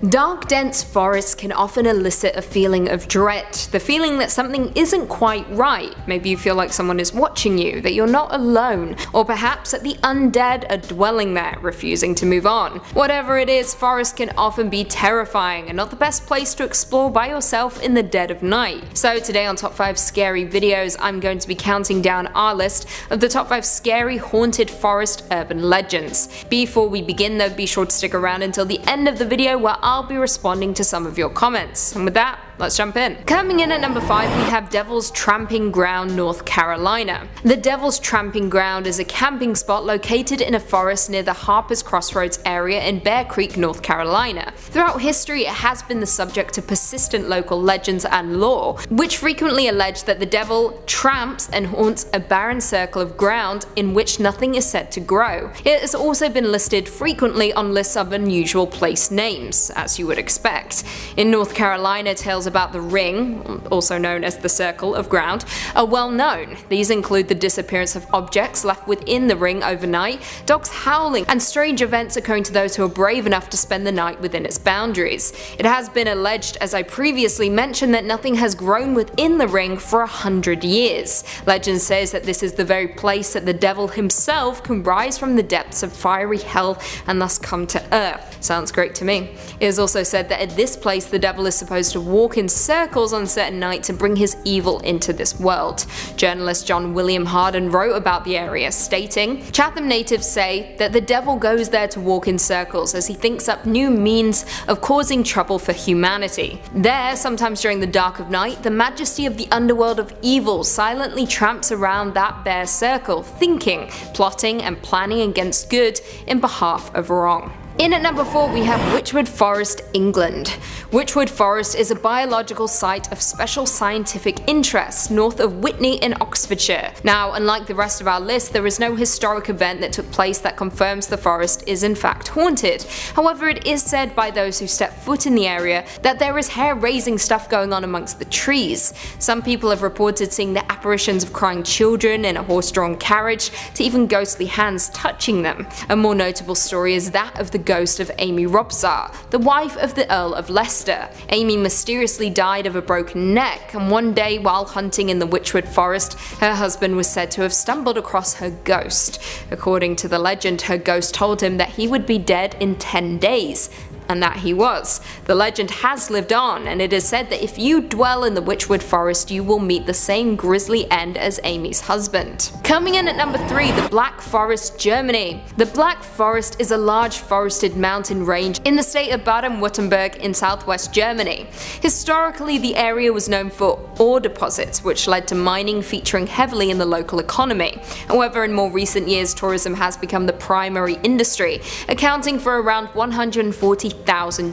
Dark, dense forests can often elicit a feeling of dread, the feeling that something isn't quite right. Maybe you feel like someone is watching you, that you're not alone, or perhaps that the undead are dwelling there, refusing to move on. Whatever it is, forests can often be terrifying and not the best place to explore by yourself in the dead of night. So today on Top 5 Scary Videos, I'm going to be counting down our list of the top 5 scary haunted forest urban legends. Before we begin though, be sure to stick around until the end of the video where I'll be responding to some of your comments. And with that, let's jump in. Coming in at number 5, we have Devil's Tramping Ground, North Carolina. The Devil's Tramping Ground is a camping spot located in a forest near the Harper's Crossroads area in Bear Creek, North Carolina. Throughout history, it has been the subject of persistent local legends and lore, which frequently allege that the devil tramps and haunts a barren circle of ground in which nothing is said to grow. It has also been listed frequently on lists of unusual place names, as you would expect. In North Carolina, tales about the ring, also known as the circle of ground, are well known. These include the disappearance of objects left within the ring overnight, dogs howling, and strange events occurring to those who are brave enough to spend the night within its boundaries. It has been alleged, as I previously mentioned, that nothing has grown within the ring for 100 years. Legend says that this is the very place that the devil himself can rise from the depths of fiery hell and thus come to earth. Sounds great to me. It is also said that at this place the devil is supposed to walk in circles on certain nights and bring his evil into this world. Journalist John William Harden wrote about the area, stating, "Chatham natives say that the devil goes there to walk in circles as he thinks up new means of causing trouble for humanity. There, sometimes during the dark of night, the majesty of the underworld of evil silently tramps around that bare circle, thinking, plotting and planning against good in behalf of wrong." In at number 4, we have Wychwood Forest, England. Wychwood Forest is a biological site of special scientific interest north of Witney in Oxfordshire. Now, unlike the rest of our list, there is no historic event that took place that confirms the forest is in fact haunted. However, it is said by those who step foot in the area that there is hair-raising stuff going on amongst the trees. Some people have reported seeing the apparitions of crying children in a horse-drawn carriage, to even ghostly hands touching them. A more notable story is that of the ghost of Amy Robsart, the wife of the Earl of Leicester. Amy mysteriously died of a broken neck, and one day while hunting in the Wychwood Forest, her husband was said to have stumbled across her ghost. According to the legend, her ghost told him that he would be dead in 10 days. And that he was. The legend has lived on, and it is said that if you dwell in the Wychwood Forest, you will meet the same grisly end as Amy's husband. Coming in at number 3, the Black Forest, Germany. The Black Forest is a large forested mountain range in the state of Baden-Württemberg in southwest Germany. Historically, the area was known for ore deposits, which led to mining featuring heavily in the local economy. However, in more recent years, tourism has become the primary industry, accounting for around 140,000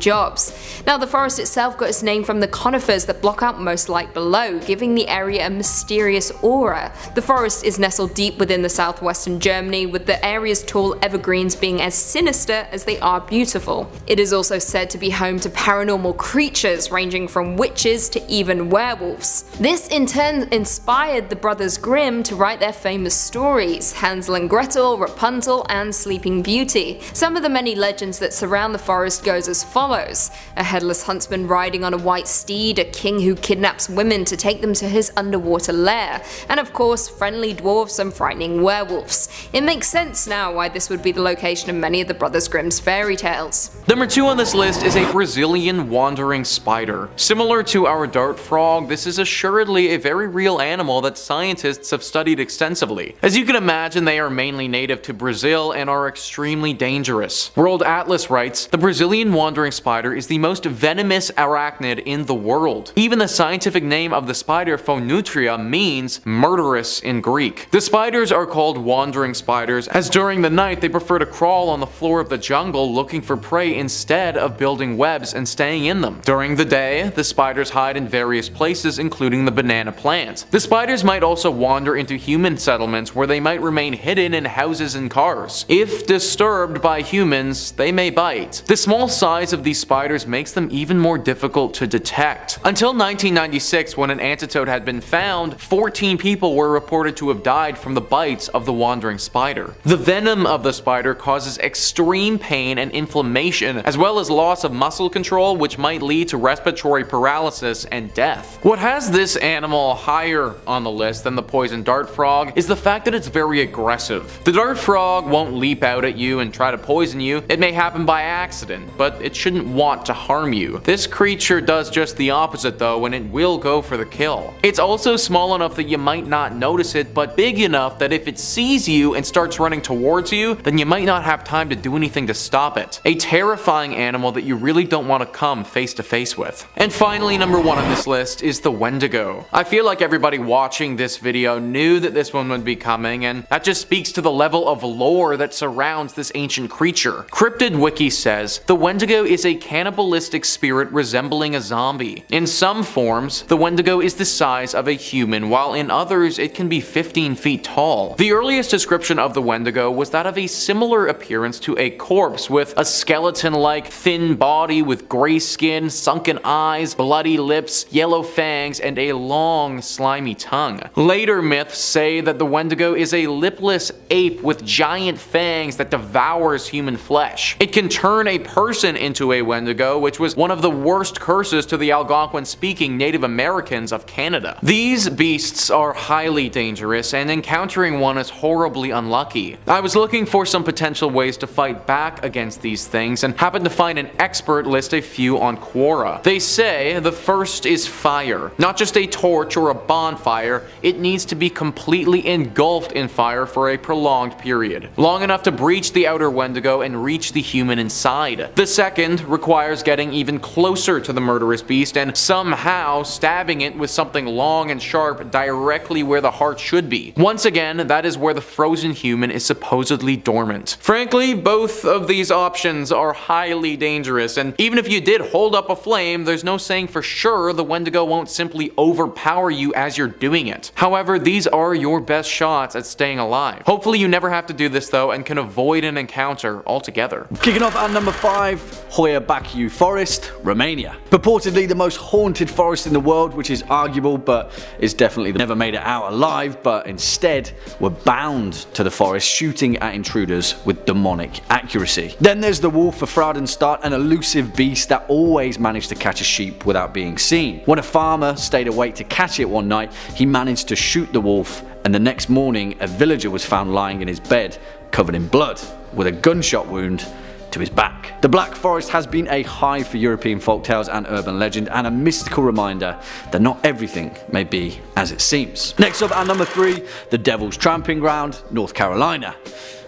jobs. Now, the forest itself got its name from the conifers that block out most light below, giving the area a mysterious aura. The forest is nestled deep within the southwestern Germany, with the area's tall evergreens being as sinister as they are beautiful. It is also said to be home to paranormal creatures ranging from witches to even werewolves. This in turn inspired the brothers Grimm to write their famous stories, Hansel and Gretel, Rapunzel and Sleeping Beauty. Some of the many legends that surround the forest goes as follows: a headless huntsman riding on a white steed, a king who kidnaps women to take them to his underwater lair, and of course friendly dwarfs and frightening werewolves. It makes sense now why this would be the location of many of the Brothers Grimm's fairy tales. Number 2 on this list is a Brazilian wandering spider. Similar to our dart frog, this is assuredly a very real animal that scientists have studied extensively. As you can imagine, they are mainly native to Brazil and are extremely dangerous. World Atlas writes, "The Brazilian wandering spider is the most venomous arachnid in the world. Even the scientific name of the spider, Phonutria, means murderous in Greek. The spiders are called wandering spiders as during the night they prefer to crawl on the floor of the jungle looking for prey instead of building webs and staying in them. During the day, the spiders hide in various places including the banana plant. The spiders might also wander into human settlements where they might remain hidden in houses and cars. If disturbed by humans, they may bite. The small size of these spiders makes them even more difficult to detect. Until 1996, when an antidote had been found, 14 people were reported to have died from the bites of the wandering spider. The venom of the spider causes extreme pain and inflammation, as well as loss of muscle control, which might lead to respiratory paralysis and death. What has this animal higher on the list than the poison dart frog is the fact that it's very aggressive. The dart frog won't leap out at you and try to poison you. It may happen by accident, but it shouldn't want to harm you. This creature does just the opposite though, and it will go for the kill. It's also small enough that you might not notice it, but big enough that if it sees you and starts running towards you, then you might not have time to do anything to stop it. A terrifying animal that you really don't want to come face to face with. And finally, number 1 on this list is the wendigo. I feel like everybody watching this video knew that this one would be coming, and that just speaks to the level of lore that surrounds this ancient creature. Cryptid Wiki says, the wendigo is a cannibalistic spirit resembling a zombie. In some forms, the wendigo is the size of a human, while in others it can be 15 feet tall. The earliest description of the wendigo was that of a similar appearance to a corpse, with a skeleton-like thin body with gray skin, sunken eyes, bloody lips, yellow fangs, and a long, slimy tongue. Later myths say that the wendigo is a lipless ape with giant fangs that devours human flesh. It can turn a person into a wendigo, which was one of the worst curses to the Algonquin-speaking Native Americans of Canada. These beasts are highly dangerous, and encountering one is horribly unlucky. I was looking for some potential ways to fight back against these things, and happened to find an expert list a few on Quora. They say the first is fire. Not just a torch or a bonfire, it needs to be completely engulfed in fire for a prolonged period, long enough to breach the outer wendigo and reach the human inside. The second requires getting even closer to the murderous beast and somehow stabbing it with something long and sharp directly where the heart should be. Once again, that is where the frozen human is supposedly dormant. Frankly, both of these options are highly dangerous, and even if you did hold up a flame, there's no saying for sure the wendigo won't simply overpower you as you're doing it. However, these are your best shots at staying alive. Hopefully you never have to do this though, and can avoid an encounter altogether. Kicking off at number 5, Hoia baciu Forest, Romania. Purportedly the most haunted forest in the world, which is arguable, but is definitely never made it out alive, but instead were bound to the forest, shooting at intruders with demonic accuracy. Then there's the wolf of Fraudenstadt, an elusive beast that always managed to catch a sheep without being seen. When a farmer stayed awake to catch it one night, he managed to shoot the wolf, and the next morning a villager was found lying in his bed covered in blood with a gunshot wound to his back. The Black Forest has been a hive for European folktales and urban legend, and a mystical reminder that not everything may be as it seems. Next up at number 3, the Devil's Tramping Ground, North Carolina.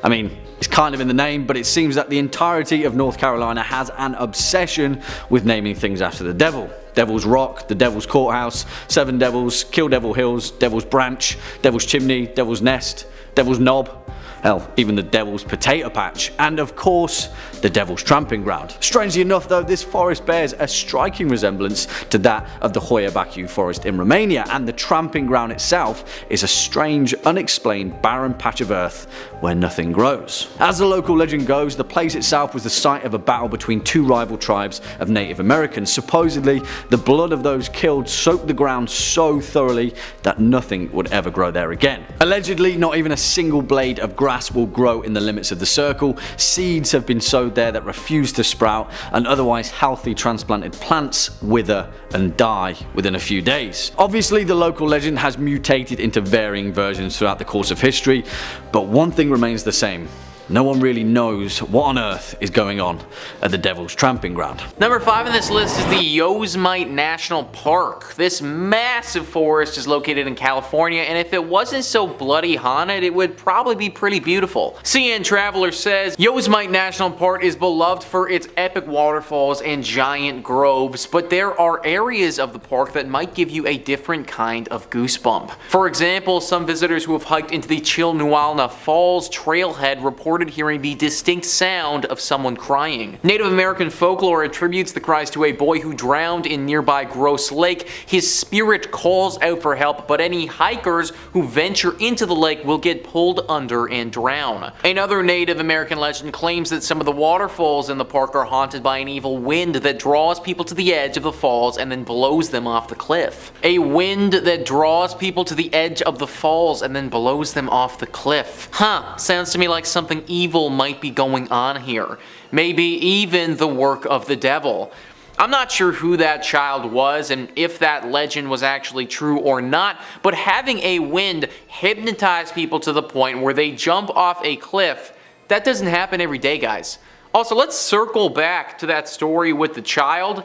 I mean, it's kind of in the name, but it seems that the entirety of North Carolina has an obsession with naming things after the devil. Devil's Rock, the Devil's Courthouse, Seven Devils, Kill Devil Hills, Devil's Branch, Devil's Chimney, Devil's Nest, Devil's Knob, hell, even the Devil's Potato Patch, and of course, the Devil's Tramping Ground. Strangely enough though, this forest bears a striking resemblance to that of the Hoia baciu forest in Romania, and the Tramping Ground itself is a strange, unexplained, barren patch of earth where nothing grows. As the local legend goes, the place itself was the site of a battle between two rival tribes of Native Americans. Supposedly, the blood of those killed soaked the ground so thoroughly that nothing would ever grow there again. Allegedly, not even a single blade of grass will grow in the limits of the circle. Seeds have been sowed there that refuse to sprout, and otherwise healthy transplanted plants wither and die within a few days. Obviously, the local legend has mutated into varying versions throughout the course of history, but one thing remains the same. No one really knows what on earth is going on at the Devil's Tramping Ground. Number 5 on this list is the Yosemite National Park. This massive forest is located in California, and if it wasn't so bloody haunted, it would probably be pretty beautiful. CN Traveler says, Yosemite National Park is beloved for its epic waterfalls and giant groves, but there are areas of the park that might give you a different kind of goosebump. For example, some visitors who have hiked into the Chilnualna Falls trailhead report reported hearing the distinct sound of someone crying. Native American folklore attributes the cries to a boy who drowned in nearby Gross Lake. His spirit calls out for help, but any hikers who venture into the lake will get pulled under and drown. Another Native American legend claims that some of the waterfalls in the park are haunted by an evil wind that draws people to the edge of the falls and then blows them off the cliff. A wind that draws people to the edge of the falls and then blows them off the cliff. Sounds to me like something evil might be going on here. Maybe even the work of the devil. I'm not sure who that child was and if that legend was actually true or not, but having a wind hypnotize people to the point where they jump off a cliff, that doesn't happen every day, guys. Also, let's circle back to that story with the child.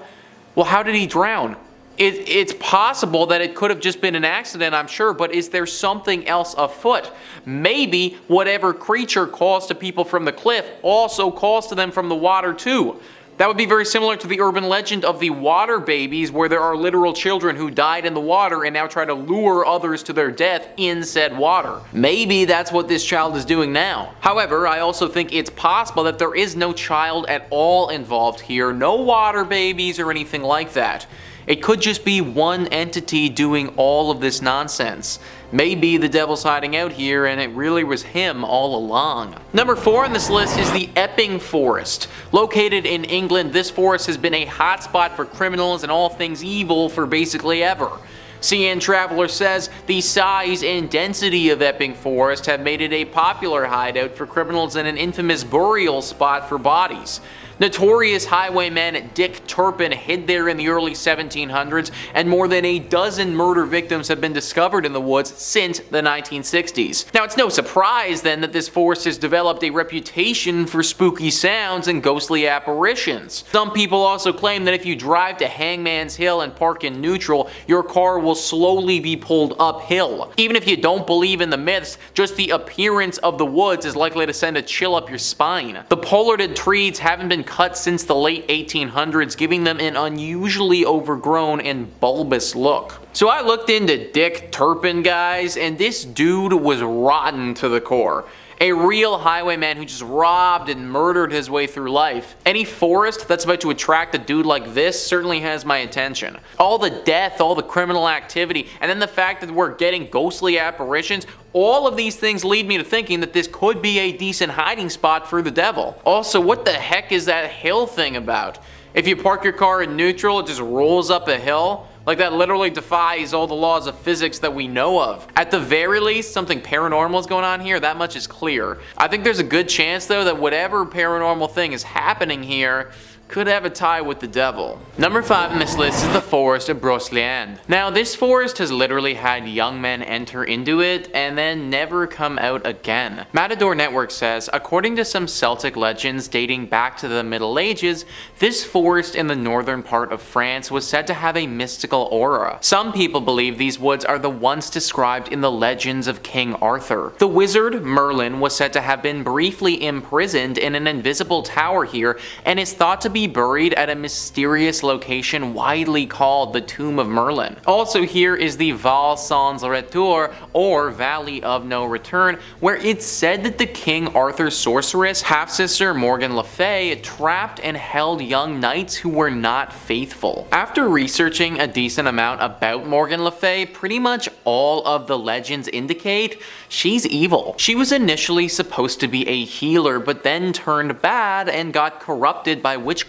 Well, how did he drown? It's possible that it could have just been an accident, I'm sure, but is there something else afoot? Maybe whatever creature calls to people from the cliff also calls to them from the water too. That would be very similar to the urban legend of the water babies, where there are literal children who died in the water and now try to lure others to their death in said water. Maybe that's what this child is doing now. However, I also think it's possible that there is no child at all involved here, no water babies or anything like that. It could just be one entity doing all of this nonsense. Maybe the devil's hiding out here and it really was him all along. Number 4 on this list is the Epping Forest. Located in England, this forest has been a hotspot for criminals and all things evil for basically ever. CN Traveler says the size and density of Epping Forest have made it a popular hideout for criminals and an infamous burial spot for bodies. Notorious highwayman Dick Turpin hid there in the early 1700s, and more than a dozen murder victims have been discovered in the woods since the 1960s. Now, it's no surprise then that this forest has developed a reputation for spooky sounds and ghostly apparitions. Some people also claim that if you drive to Hangman's Hill and park in neutral, your car will slowly be pulled uphill. Even if you don't believe in the myths, just the appearance of the woods is likely to send a chill up your spine. The pollarded trees haven't been cut since the late 1800s, giving them an unusually overgrown and bulbous look. So I looked into Dick Turpin, guys, and this dude was rotten to the core. A real highwayman who just robbed and murdered his way through life. Any forest that's about to attract a dude like this certainly has my attention. All the death, all the criminal activity, and then the fact that we're getting ghostly apparitions, all of these things lead me to thinking that this could be a decent hiding spot for the devil. Also, what the heck is that hill thing about? If you park your car in neutral, it just rolls up a hill? Like, that literally defies all the laws of physics that we know of. At the very least, something paranormal is going on here, that much is clear. I think there's a good chance though that whatever paranormal thing is happening here could have a tie with the devil. Number 5 on this list is the forest of Broceliande. Now, this forest has literally had young men enter into it and then never come out again. Matador Network says, according to some Celtic legends dating back to the Middle Ages, this forest in the northern part of France was said to have a mystical aura. Some people believe these woods are the ones described in the legends of King Arthur. The wizard Merlin was said to have been briefly imprisoned in an invisible tower here and is thought to be buried at a mysterious location widely called the Tomb of Merlin. Also, here is the Val Sans Retour, or Valley of No Return, where it's said that the King Arthur's sorceress, half-sister Morgan Le Fay, trapped and held young knights who were not faithful. After researching a decent amount about Morgan Le Fay, pretty much all of the legends indicate she's evil. She was initially supposed to be a healer, but then turned bad and got corrupted by witchcraft.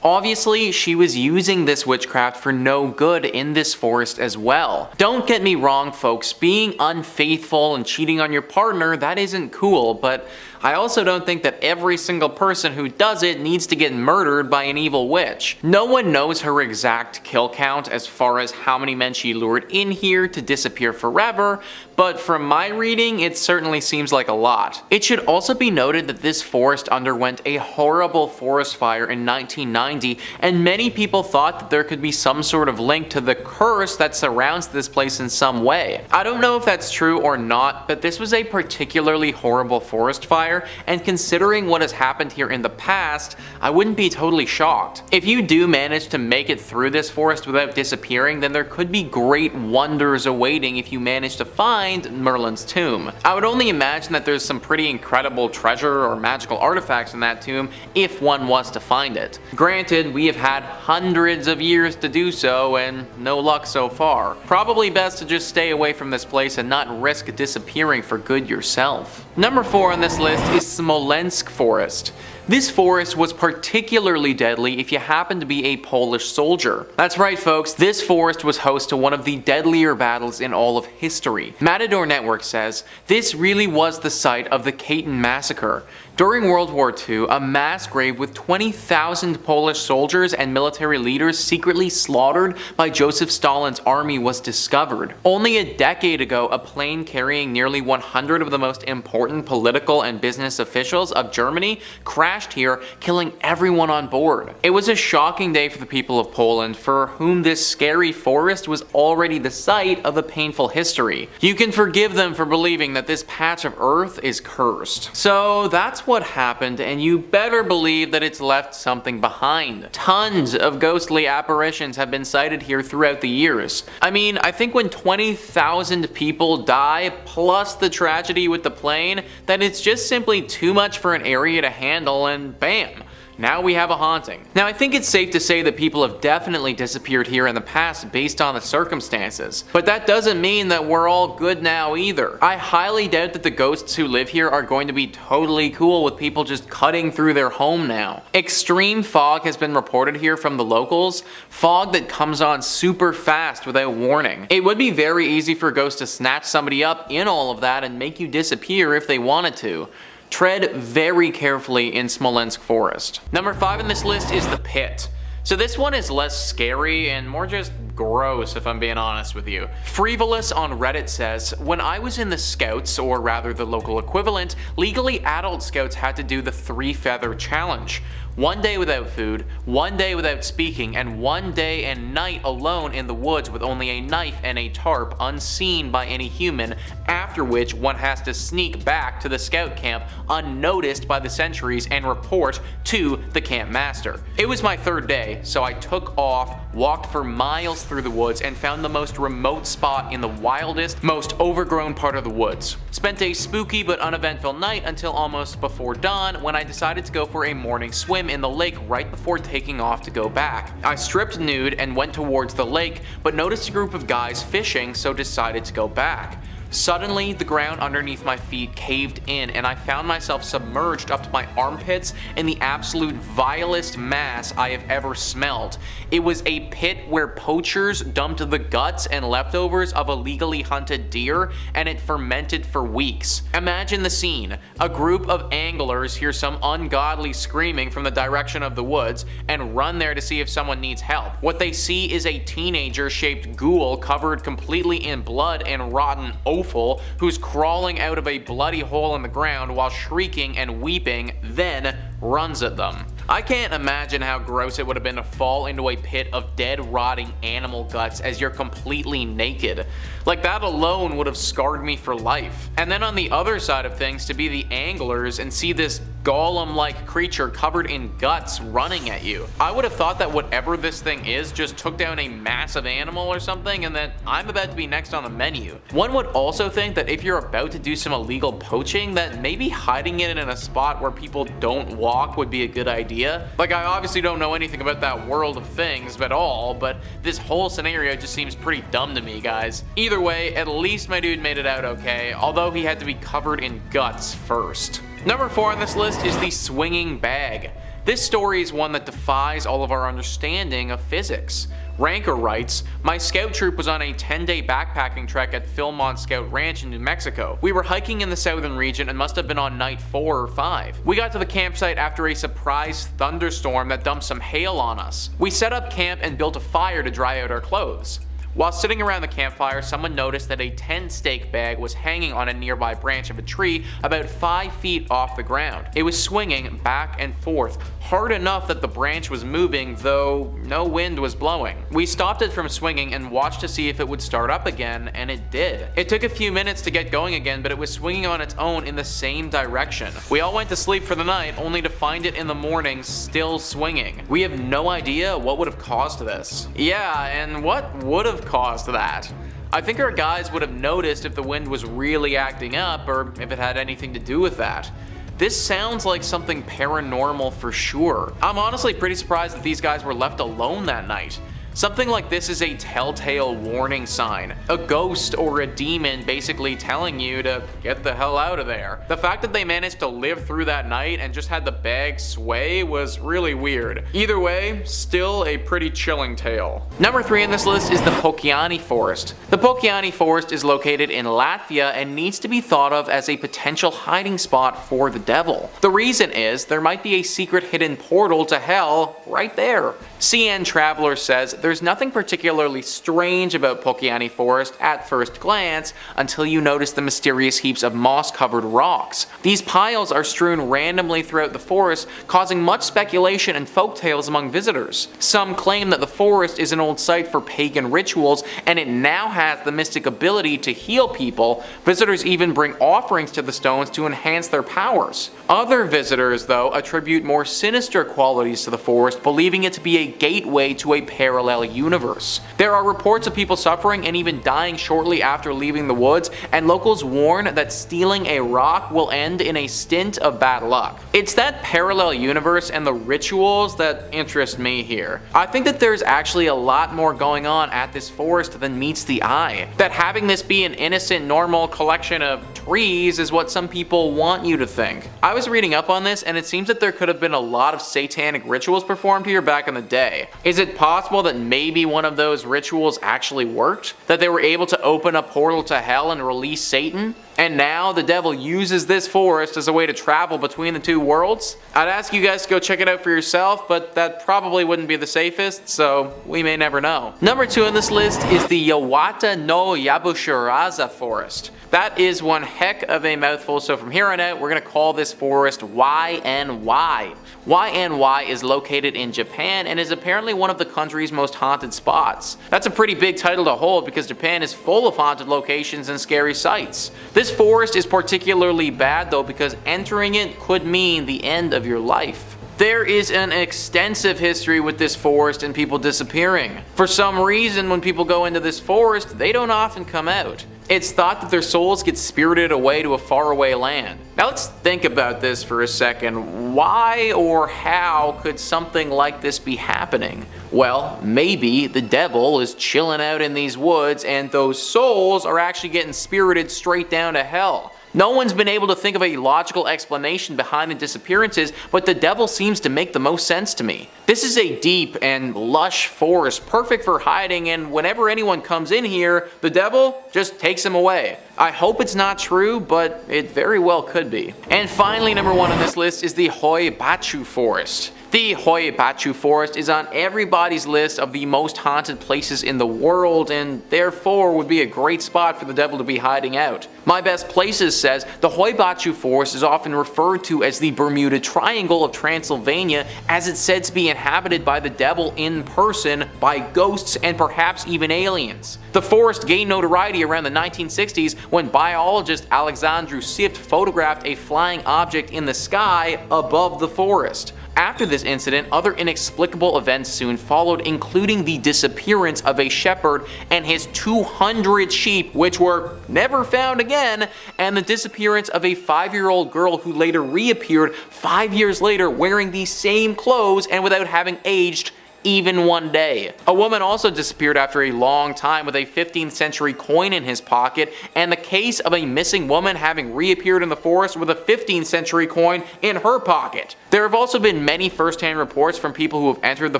Obviously, she was using this witchcraft for no good in this forest as well. Don't get me wrong, folks, being unfaithful and cheating on your partner, that isn't cool, but I also don't think that every single person who does it needs to get murdered by an evil witch. No one knows her exact kill count as far as how many men she lured in here to disappear forever, but from my reading, it certainly seems like a lot. It should also be noted that this forest underwent a horrible forest fire in 1990 1990, and many people thought that there could be some sort of link to the curse that surrounds this place in some way. I don't know if that's true or not, but this was a particularly horrible forest fire, and considering what has happened here in the past, I wouldn't be totally shocked. If you do manage to make it through this forest without disappearing, then there could be great wonders awaiting if you manage to find Merlin's tomb. I would only imagine that there's some pretty incredible treasure or magical artifacts in that tomb if one was to find it. Granted, we have had hundreds of years to do so and no luck so far. Probably best to just stay away from this place and not risk disappearing for good yourself. Number 4 on this list is Smolensk Forest. This forest was particularly deadly if you happen to be a Polish soldier. That's right folks, this forest was host to one of the deadlier battles in all of history. Matador Network says, this really was the site of the Katyn Massacre. During World War II, a mass grave with 20,000 Polish soldiers and military leaders secretly slaughtered by Joseph Stalin's army was discovered. Only a decade ago, a plane carrying nearly 100 of the most important political and business officials of Germany crashed here, killing everyone on board. It was a shocking day for the people of Poland, for whom this scary forest was already the site of a painful history. You can forgive them for believing that this patch of earth is cursed. So that's what happened, and you better believe that it's left something behind. Tons of ghostly apparitions have been sighted here throughout the years. I mean, I think when 20,000 people die, plus the tragedy with the plane, that it's just simply too much for an area to handle, and bam! Now we have a haunting. Now I think it's safe to say that people have definitely disappeared here in the past based on the circumstances. But that doesn't mean that we're all good now either. I highly doubt that the ghosts who live here are going to be totally cool with people just cutting through their home now. Extreme fog has been reported here from the locals, fog that comes on super fast without warning. It would be very easy for ghosts to snatch somebody up in all of that and make you disappear if they wanted to. Tread very carefully in Smolensk Forest. Number 5 on this list is the Pit. So this one is less scary and more just gross if I'm being honest with you. Frivolous on Reddit says, when I was in the Scouts, or rather the local equivalent, legally adult Scouts had to do the 3-feather challenge. 1 day without food, 1 day without speaking, and 1 day and night alone in the woods with only a knife and a tarp unseen by any human, after which one has to sneak back to the scout camp unnoticed by the sentries and report to the camp master. It was my 3rd day, so I took off, walked for miles through the woods, and found the most remote spot in the wildest, most overgrown part of the woods. Spent a spooky but uneventful night until almost before dawn, when I decided to go for a morning swim in the lake right before taking off to go back. I stripped nude and went towards the lake, but noticed a group of guys fishing, so decided to go back. Suddenly, the ground underneath my feet caved in and I found myself submerged up to my armpits in the absolute vilest mass I have ever smelled. It was a pit where poachers dumped the guts and leftovers of illegally hunted deer, and it fermented for weeks. Imagine the scene. A group of anglers hear some ungodly screaming from the direction of the woods and run there to see if someone needs help. What they see is a teenager-shaped ghoul covered completely in blood and rotten offal who's crawling out of a bloody hole in the ground while shrieking and weeping, then runs at them. I can't imagine how gross it would have been to fall into a pit of dead, rotting animal guts as you're completely naked. Like, that alone would have scarred me for life. And then on the other side of things, to be the anglers and see this golem-like creature covered in guts running at you. I would have thought that whatever this thing is just took down a massive animal or something, and that I'm about to be next on the menu. One would also think that if you're about to do some illegal poaching, that maybe hiding it in a spot where people don't walk would be a good idea. Like, I obviously don't know anything about that world of things at all, but this whole scenario just seems pretty dumb to me, guys. Either way, at least my dude made it out okay, although he had to be covered in guts first. Number 4 on this list is the swinging bag. This story is one that defies all of our understanding of physics. Ranker writes, my scout troop was on a 10-day backpacking trek at Philmont Scout Ranch in New Mexico. We were hiking in the southern region and must have been on night 4 or 5. We got to the campsite after a surprise thunderstorm that dumped some hail on us. We set up camp and built a fire to dry out our clothes. While sitting around the campfire, someone noticed that a 10-stake bag was hanging on a nearby branch of a tree about 5 feet off the ground. It was swinging back and forth, hard enough that the branch was moving, though no wind was blowing. We stopped it from swinging and watched to see if it would start up again, and it did. It took a few minutes to get going again, but it was swinging on its own in the same direction. We all went to sleep for the night, only to find it in the morning still swinging. We have no idea what would have caused this. Yeah, and what would have caused that? I think our guys would have noticed if the wind was really acting up, or if it had anything to do with that. This sounds like something paranormal for sure. I'm honestly pretty surprised that these guys were left alone that night. Something like this is a telltale warning sign. A ghost or a demon basically telling you to get the hell out of there. The fact that they managed to live through that night and just had the bag sway was really weird. Either way, still a pretty chilling tale. Number 3 on this list is the Pokaini Forest. The Pokaini Forest is located in Latvia and needs to be thought of as a potential hiding spot for the devil. The reason is there might be a secret hidden portal to hell right there. CN Traveler says there's nothing particularly strange about Pokaini Forest at first glance until you notice the mysterious heaps of moss-covered rocks. These piles are strewn randomly throughout the forest, causing much speculation and folktales among visitors. Some claim that the forest is an old site for pagan rituals and it now has the mystic ability to heal people. Visitors even bring offerings to the stones to enhance their powers. Other visitors, though, attribute more sinister qualities to the forest, believing it to be a gateway to a parallel universe. There are reports of people suffering and even dying shortly after leaving the woods, and locals warn that stealing a rock will end in a stint of bad luck. It's that parallel universe and the rituals that interest me here. I think that there's actually a lot more going on at this forest than meets the eye. That having this be an innocent, normal collection of trees is what some people want you to think. I was reading up on this, and it seems that there could have been a lot of satanic rituals performed here back in the day. Is it possible that maybe one of those rituals actually worked? That they were able to open a portal to hell and release Satan? And now the devil uses this forest as a way to travel between the two worlds? I'd ask you guys to go check it out for yourself, but that probably wouldn't be the safest, so we may never know. Number 2 on this list is the Yawata no yabushirazu forest. That is one heck of a mouthful, so from here on out, we're going to call this forest YNY. YNY is located in Japan and is apparently one of the country's most haunted spots. That's a pretty big title to hold because Japan is full of haunted locations and scary sights. This forest is particularly bad though because entering it could mean the end of your life. There is an extensive history with this forest and people disappearing. For some reason, when people go into this forest, they don't often come out. It's thought that their souls get spirited away to a faraway land. Now let's think about this for a second. Why or how could something like this be happening? Well, maybe the devil is chilling out in these woods and those souls are actually getting spirited straight down to hell. No one's been able to think of a logical explanation behind the disappearances, but the devil seems to make the most sense to me. This is a deep and lush forest, perfect for hiding, and whenever anyone comes in here, the devil just takes him away. I hope it's not true, but it very well could be. And finally, number 1 on this list is the Hoia baciu forest. The Hoia baciu forest is on everybody's list of the most haunted places in the world and therefore would be a great spot for the devil to be hiding out. My Best Places says the Hoia baciu forest is often referred to as the Bermuda Triangle of Transylvania as it's said to be inhabited by the devil in person, by ghosts and perhaps even aliens. The forest gained notoriety around the 1960s when biologist Alexandru Sift photographed a flying object in the sky above the forest. After this incident, other inexplicable events soon followed, including the disappearance of a shepherd and his 200 sheep, which were never found again, and the disappearance of a 5-year-old girl who later reappeared 5 years later wearing the same clothes and without having aged even one day. A woman also disappeared after a long time with a 15th century coin in his pocket, and the case of a missing woman having reappeared in the forest with a 15th century coin in her pocket. There have also been many first-hand reports from people who have entered the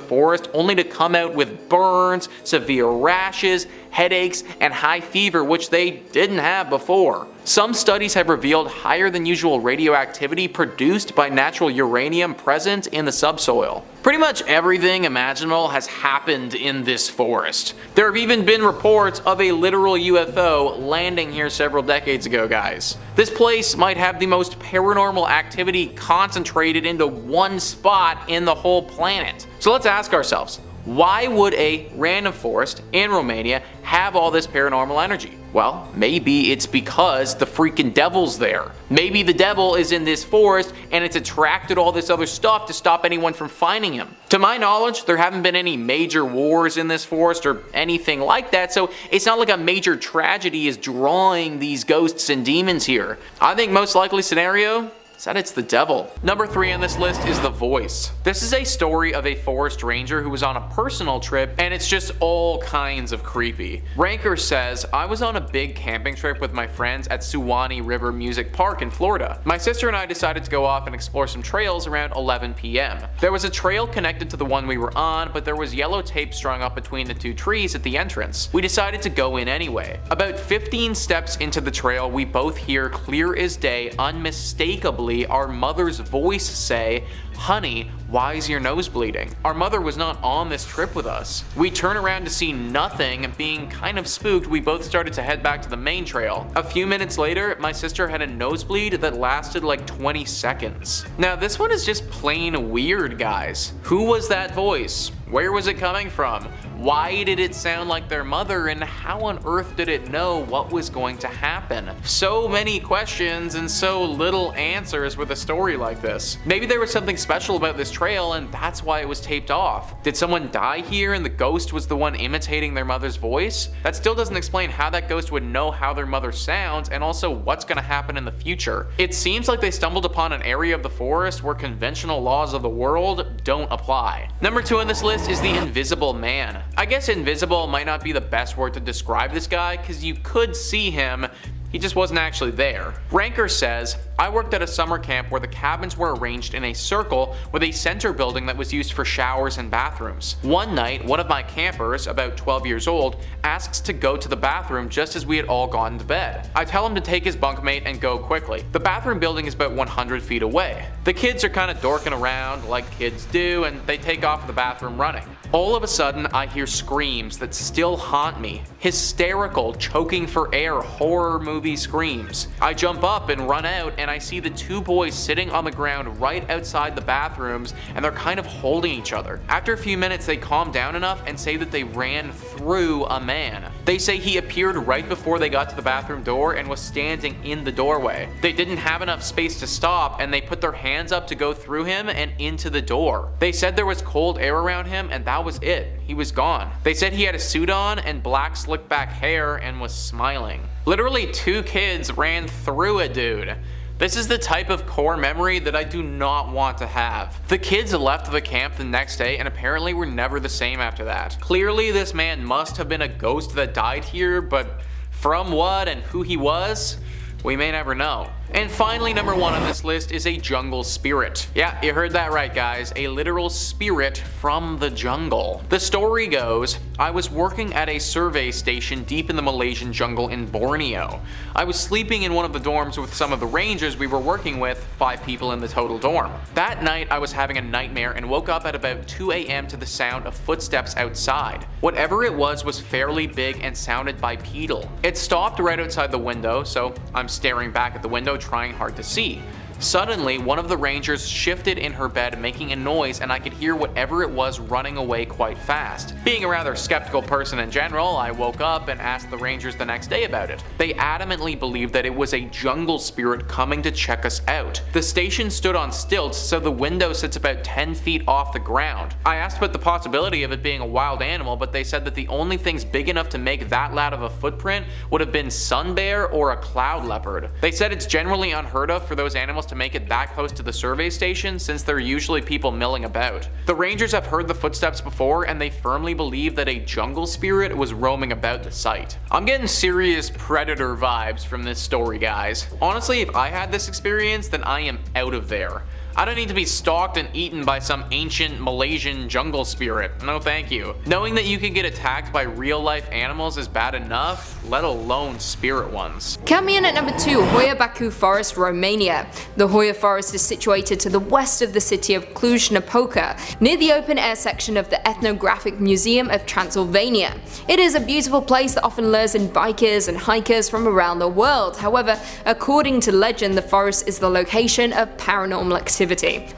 forest only to come out with burns, severe rashes, headaches, and high fever, which they didn't have before. Some studies have revealed higher than usual radioactivity produced by natural uranium present in the subsoil. Pretty much everything imaginable has happened in this forest. There have even been reports of a literal UFO landing here several decades ago, guys. This place might have the most paranormal activity concentrated into one spot in the whole planet. So let's ask ourselves, why would a random forest in Romania have all this paranormal energy? Well, maybe it's because the freaking devil's there. Maybe the devil is in this forest and it's attracted all this other stuff to stop anyone from finding him. To my knowledge, there haven't been any major wars in this forest or anything like that, so it's not like a major tragedy is drawing these ghosts and demons here. I think most likely scenario is that it's the devil. Number 3 on this list is the voice. This is a story of a forest ranger who was on a personal trip, and it's just all kinds of creepy. Ranker says, I was on a big camping trip with my friends at Suwannee River Music Park in Florida. My sister and I decided to go off and explore some trails around 11 p.m. There was a trail connected to the one we were on, but there was yellow tape strung up between the 2 trees at the entrance. We decided to go in anyway. About 15 steps into the trail, we both hear clear as day, unmistakably, our mother's voice say, "Honey, why is your nose bleeding?" Our mother was not on this trip with us. We turn around to see nothing, and being kind of spooked, we both started to head back to the main trail. A few minutes later, my sister had a nosebleed that lasted like 20 seconds. Now this one is just plain weird, guys. Who was that voice? Where was it coming from? Why did it sound like their mother, and how on earth did it know what was going to happen? So many questions and so little answers with a story like this. Maybe there was something special about this trail and that's why it was taped off. Did someone die here and the ghost was the one imitating their mother's voice? That still doesn't explain how that ghost would know how their mother sounds and also what's going to happen in the future. It seems like they stumbled upon an area of the forest where conventional laws of the world don't apply. Number 2 on this list is the invisible man. I guess invisible might not be the best word to describe this guy because you could see him, he just wasn't actually there. Ranker says, I worked at a summer camp where the cabins were arranged in a circle with a center building that was used for showers and bathrooms. One night, one of my campers, about 12 years old, asks to go to the bathroom just as we had all gone to bed. I tell him to take his bunkmate and go quickly. The bathroom building is about 100 feet away. The kids are kind of dorking around like kids do, and they take off to the bathroom running. All of a sudden, I hear screams that still haunt me. Hysterical, choking for air, horror movie screams. I jump up and run out, and I see the 2 boys sitting on the ground right outside the bathrooms, and they're kind of holding each other. After a few minutes, they calm down enough and say that they ran through a man. They say he appeared right before they got to the bathroom door and was standing in the doorway. They didn't have enough space to stop, and they put their hands up to go through him and into the door. They said there was cold air around him, and that was it. He was gone. They said he had a suit on and black slick back hair and was smiling. Literally 2 kids ran through a dude. This is the type of core memory that I do not want to have. The kids left the camp the next day and apparently were never the same after that. Clearly this man must have been a ghost that died here, but from what and who he was, we may never know. And finally, number 1 on this list is a jungle spirit. Yeah, you heard that right, guys. A literal spirit from the jungle. The story goes, I was working at a survey station deep in the Malaysian jungle in Borneo. I was sleeping in one of the dorms with some of the rangers we were working with, 5 people in the total dorm. That night, I was having a nightmare and woke up at about 2 a.m. to the sound of footsteps outside. Whatever it was fairly big and sounded bipedal. It stopped right outside the window, so I'm staring back at the window trying hard to see. Suddenly, one of the rangers shifted in her bed making a noise, and I could hear whatever it was running away quite fast. Being a rather skeptical person in general, I woke up and asked the rangers the next day about it. They adamantly believed that it was a jungle spirit coming to check us out. The station stood on stilts, so the window sits about 10 feet off the ground. I asked about the possibility of it being a wild animal, but they said that the only things big enough to make that loud of a footprint would have been sun bear or a cloud leopard. They said it's generally unheard of for those animals to make it that close to the survey station since there are usually people milling about. The rangers have heard the footsteps before and they firmly believe that a jungle spirit was roaming about the site. I'm getting serious predator vibes from this story, guys. Honestly, if I had this experience, then I am out of there. I don't need to be stalked and eaten by some ancient Malaysian jungle spirit. No thank you. Knowing that you can get attacked by real life animals is bad enough, let alone spirit ones. Coming in at number 2, Hoia baciu Forest, Romania. The Hoia Forest is situated to the west of the city of Cluj-Napoca, near the open air section of the Ethnographic Museum of Transylvania. It is a beautiful place that often lures in bikers and hikers from around the world. However, according to legend, the forest is the location of paranormal activity.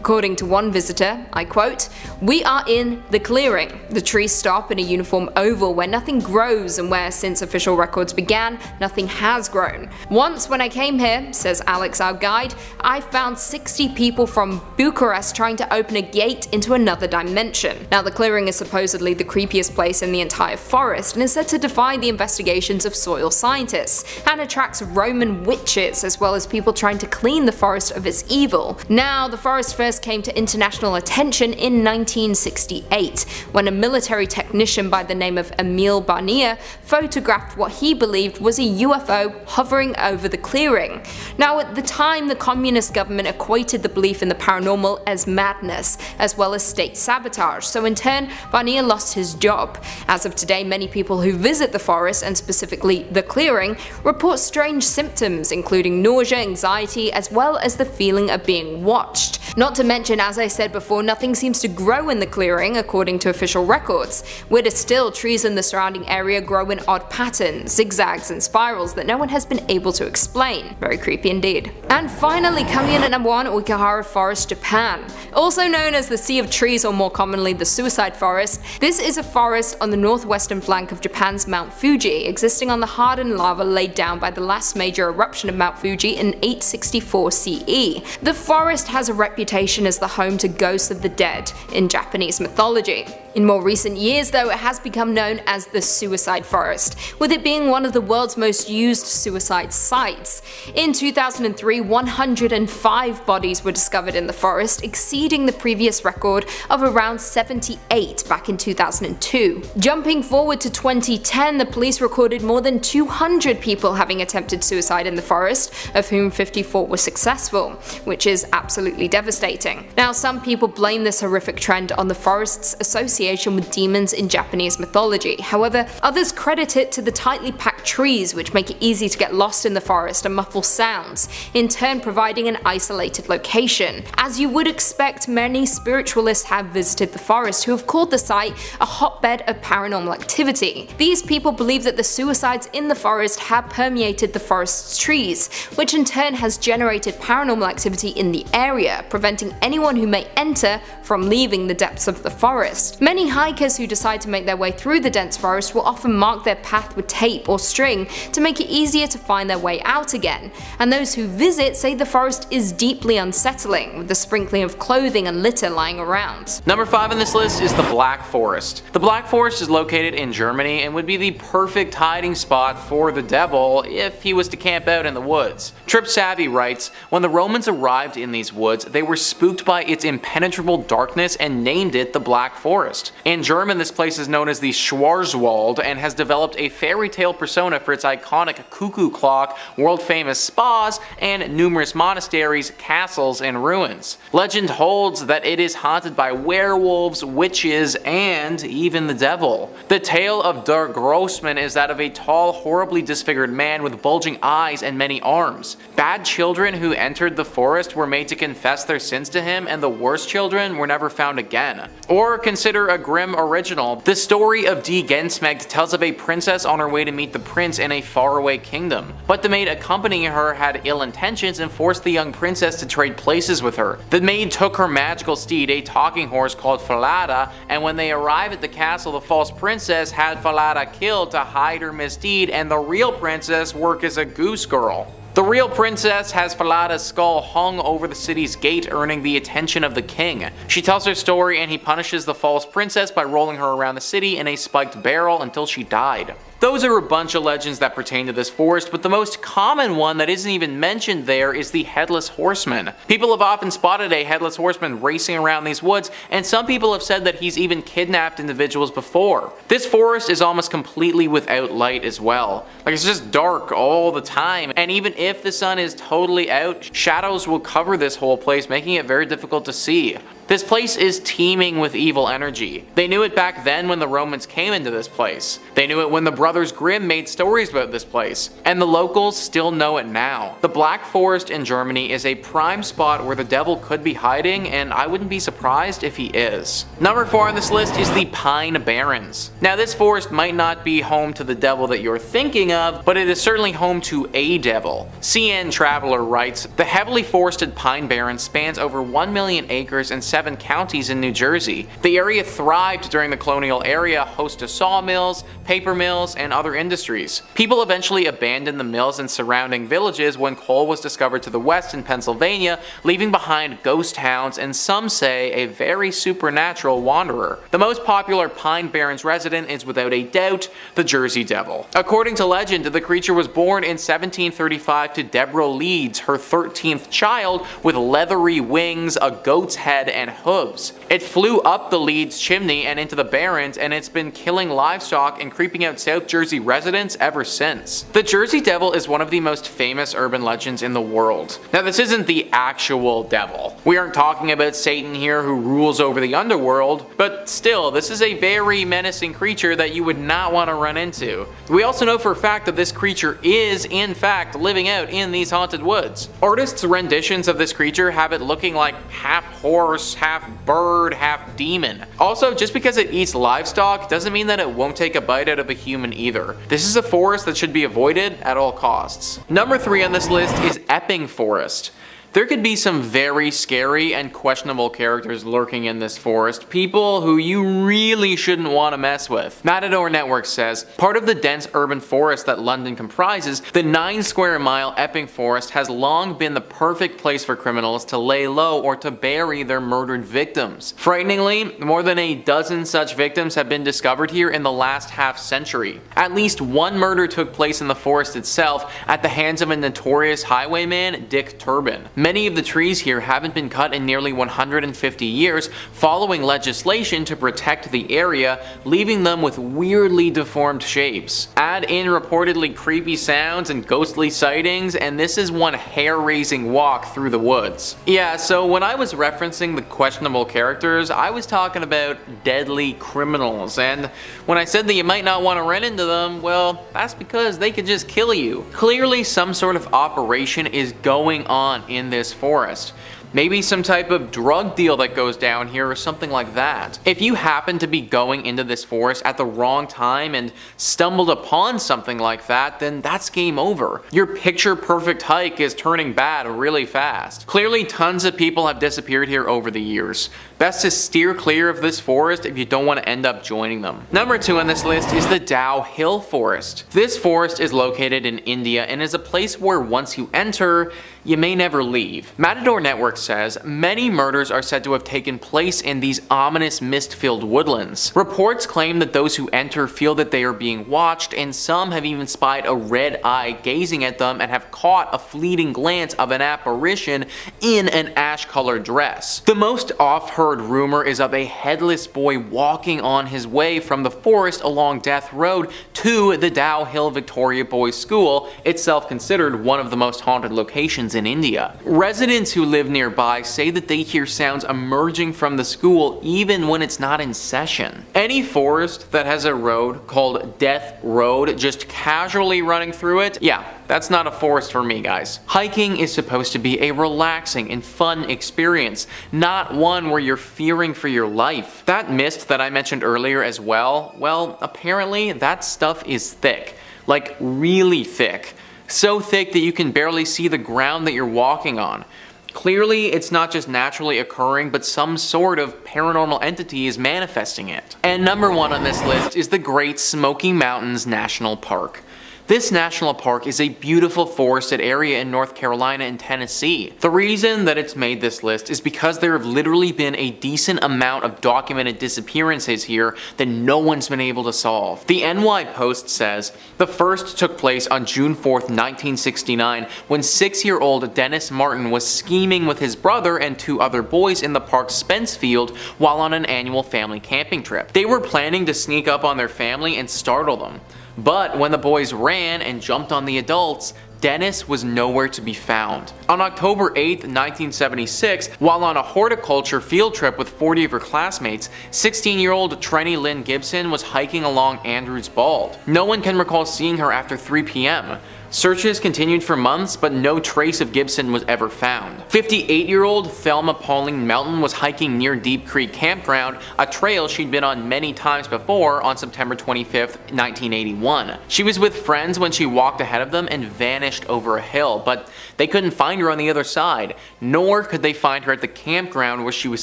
According to one visitor, I quote, "We are in the clearing. The trees stop in a uniform oval where nothing grows and where, since official records began, nothing has grown. Once when I came here," says Alex, our guide, "I found 60 people from Bucharest trying to open a gate into another dimension." Now, the clearing is supposedly the creepiest place in the entire forest and is said to defy the investigations of soil scientists and attracts Roman witches as well as people trying to clean the forest of its evil. Now, the forest first came to international attention in 1968 when a military technician by the name of Emil Barnier photographed what he believed was a UFO hovering over the clearing. Now, at the time, the communist government equated the belief in the paranormal as madness as well as state sabotage, so in turn Barnier lost his job. As of today, many people who visit the forest, and specifically the clearing, report strange symptoms including nausea, anxiety, as well as the feeling of being watched. Not to mention, as I said before, nothing seems to grow in the clearing according to official records. Weirder still, trees in the surrounding area grow in odd patterns, zigzags and spirals that no one has been able to explain. Very creepy indeed. And finally, coming in at number 1, Uekihara Forest, Japan. Also known as the Sea of Trees, or more commonly the Suicide Forest, this is a forest on the northwestern flank of Japan's Mount Fuji, existing on the hardened lava laid down by the last major eruption of Mount Fuji in 864 CE. The forest has a reputation as the home to ghosts of the dead in Japanese mythology. In more recent years, though, it has become known as the Suicide Forest, with it being one of the world's most used suicide sites. In 2003, 105 bodies were discovered in the forest, exceeding the previous record of around 78 back in 2002. Jumping forward to 2010, the police recorded more than 200 people having attempted suicide in the forest, of whom 54 were successful, which is absolutely devastating. Now, some people blame this horrific trend on the forest's association with demons in Japanese mythology. However, others credit it to the tightly packed trees, which make it easy to get lost in the forest and muffle sounds, in turn providing an isolated location. As you would expect, many spiritualists have visited the forest who have called the site a hotbed of paranormal activity. These people believe that the suicides in the forest have permeated the forest's trees, which in turn has generated paranormal activity in the area, preventing anyone who may enter from leaving the depths of the forest. Many hikers who decide to make their way through the dense forest will often mark their path with tape or string to make it easier to find their way out again, and those who visit say the forest is deeply unsettling, with the sprinkling of clothing and litter lying around. Number 5 on this list is the Black Forest. The Black Forest is located in Germany and would be the perfect hiding spot for the devil if he was to camp out in the woods. Trip Savvy writes, "When the Romans arrived in these woods, they were spooked by its impenetrable darkness and named it the Black Forest. In German, this place is known as the Schwarzwald and has developed a fairy tale persona for its iconic cuckoo clock, world-famous spas, and numerous monasteries, castles, and ruins. Legend holds that it is haunted by werewolves, witches, and even the devil. The tale of Der Grossman is that of a tall, horribly disfigured man with bulging eyes and many arms. Bad children who entered the forest were made to confess their sins to him, and the worst children were never found again." Or consider a grim original. The story of Die Gensmecht tells of a princess on her way to meet the prince in a faraway kingdom, but the maid accompanying her had ill intentions and forced the young princess to trade places with her. The maid took her magical steed, a talking horse called Falada, and when they arrived at the castle, the false princess had Falada killed to hide her misdeed, and the real princess work as a goose girl. The real princess has Falada's skull hung over the city's gate, earning the attention of the king. She tells her story and he punishes the false princess by rolling her around the city in a spiked barrel until she died. Those are a bunch of legends that pertain to this forest, but the most common one that isn't even mentioned there is the Headless Horseman. People have often spotted a Headless Horseman racing around these woods, and some people have said that he's even kidnapped individuals before. This forest is almost completely without light as well. Like, it's just dark all the time, and even if the sun is totally out, shadows will cover this whole place, making it very difficult to see. This place is teeming with evil energy. They knew it back then when the Romans came into this place. They knew it when the Brothers Grimm made stories about this place. And the locals still know it now. The Black Forest in Germany is a prime spot where the devil could be hiding, and I wouldn't be surprised if he is. Number 4 on this list is the Pine Barrens. Now, this forest might not be home to the devil that you're thinking of, but it is certainly home to a devil. CN Traveler writes, the heavily forested Pine Barrens spans over 1 million acres and 7 counties in New Jersey. The area thrived during the colonial era, host to sawmills, paper mills, and other industries. People eventually abandoned the mills and surrounding villages when coal was discovered to the west in Pennsylvania, leaving behind ghost towns and some say a very supernatural wanderer. The most popular Pine Barrens resident is without a doubt the Jersey Devil. According to legend, the creature was born in 1735 to Deborah Leeds, her 13th child, with leathery wings, a goat's head, and hooves. It flew up the Leeds chimney and into the Barrens, and it's been killing livestock and creeping out South Jersey residents ever since. The Jersey Devil is one of the most famous urban legends in the world. Now, this isn't the actual devil. We aren't talking about Satan here who rules over the underworld, but still, this is a very menacing creature that you would not want to run into. We also know for a fact that this creature is, in fact, living out in these haunted woods. Artists' renditions of this creature have it looking like half horse, half bird, half demon. Also, just because it eats livestock doesn't mean that it won't take a bite out of a human either. This is a forest that should be avoided at all costs. Number 3 on this list is Epping Forest. There could be some very scary and questionable characters lurking in this forest, people who you really shouldn't want to mess with. Matador Network says, part of the dense urban forest that London comprises, the 9 square mile Epping Forest has long been the perfect place for criminals to lay low or to bury their murdered victims. Frighteningly, more than a dozen such victims have been discovered here in the last half century. At least one murder took place in the forest itself at the hands of a notorious highwayman, Dick Turpin. Many of the trees here haven't been cut in nearly 150 years, following legislation to protect the area, leaving them with weirdly deformed shapes. Add in reportedly creepy sounds and ghostly sightings, and this is one hair-raising walk through the woods. Yeah, so when I was referencing the questionable characters, I was talking about deadly criminals, and when I said that you might not want to run into them, well, that's because they could just kill you. Clearly, some sort of operation is going on in this forest. Maybe some type of drug deal that goes down here or something like that. If you happen to be going into this forest at the wrong time and stumbled upon something like that, then that's game over. Your picture perfect hike is turning bad really fast. Clearly tons of people have disappeared here over the years. Best to steer clear of this forest if you don't want to end up joining them. Number 2 on this list is the Dow Hill Forest. This forest is located in India and is a place where once you enter, you may never leave. Matador Network says many murders are said to have taken place in these ominous mist-filled woodlands. Reports claim that those who enter feel that they are being watched, and some have even spied a red eye gazing at them and have caught a fleeting glance of an apparition in an ash-colored dress. The most oft-heard rumor is of a headless boy walking on his way from the forest along Death Road to the Dow Hill Victoria Boys School, itself considered one of the most haunted locations in India. Residents who live nearby say that they hear sounds emerging from the school even when it's not in session. Any forest that has a road called Death Road just casually running through it, yeah, that's not a forest for me, guys. Hiking is supposed to be a relaxing and fun experience, not one where you're fearing for your life. That mist that I mentioned earlier as well, apparently that stuff is thick. Like really thick. So thick that you can barely see the ground that you're walking on. Clearly, it's not just naturally occurring, but some sort of paranormal entity is manifesting it. And number 1 on this list is the Great Smoky Mountains National Park. This national park is a beautiful forested area in North Carolina and Tennessee. The reason that it's made this list is because there have literally been a decent amount of documented disappearances here that no one's been able to solve. The NY Post says the first took place on June 4th, 1969, when 6-year-old Dennis Martin was scheming with his brother and 2 other boys in the park's Spence Field while on an annual family camping trip. They were planning to sneak up on their family and startle them. But when the boys ran and jumped on the adults, Dennis was nowhere to be found. On October 8, 1976, while on a horticulture field trip with 40 of her classmates, 16-year-old Trenny Lynn Gibson was hiking along Andrews Bald. No one can recall seeing her after 3 p.m. Searches continued for months, but no trace of Gibson was ever found. 58-year-old Thelma Pauline Melton was hiking near Deep Creek Campground, a trail she'd been on many times before, on September 25, 1981. She was with friends when she walked ahead of them and vanished over a hill, but they couldn't find her on the other side, nor could they find her at the campground where she was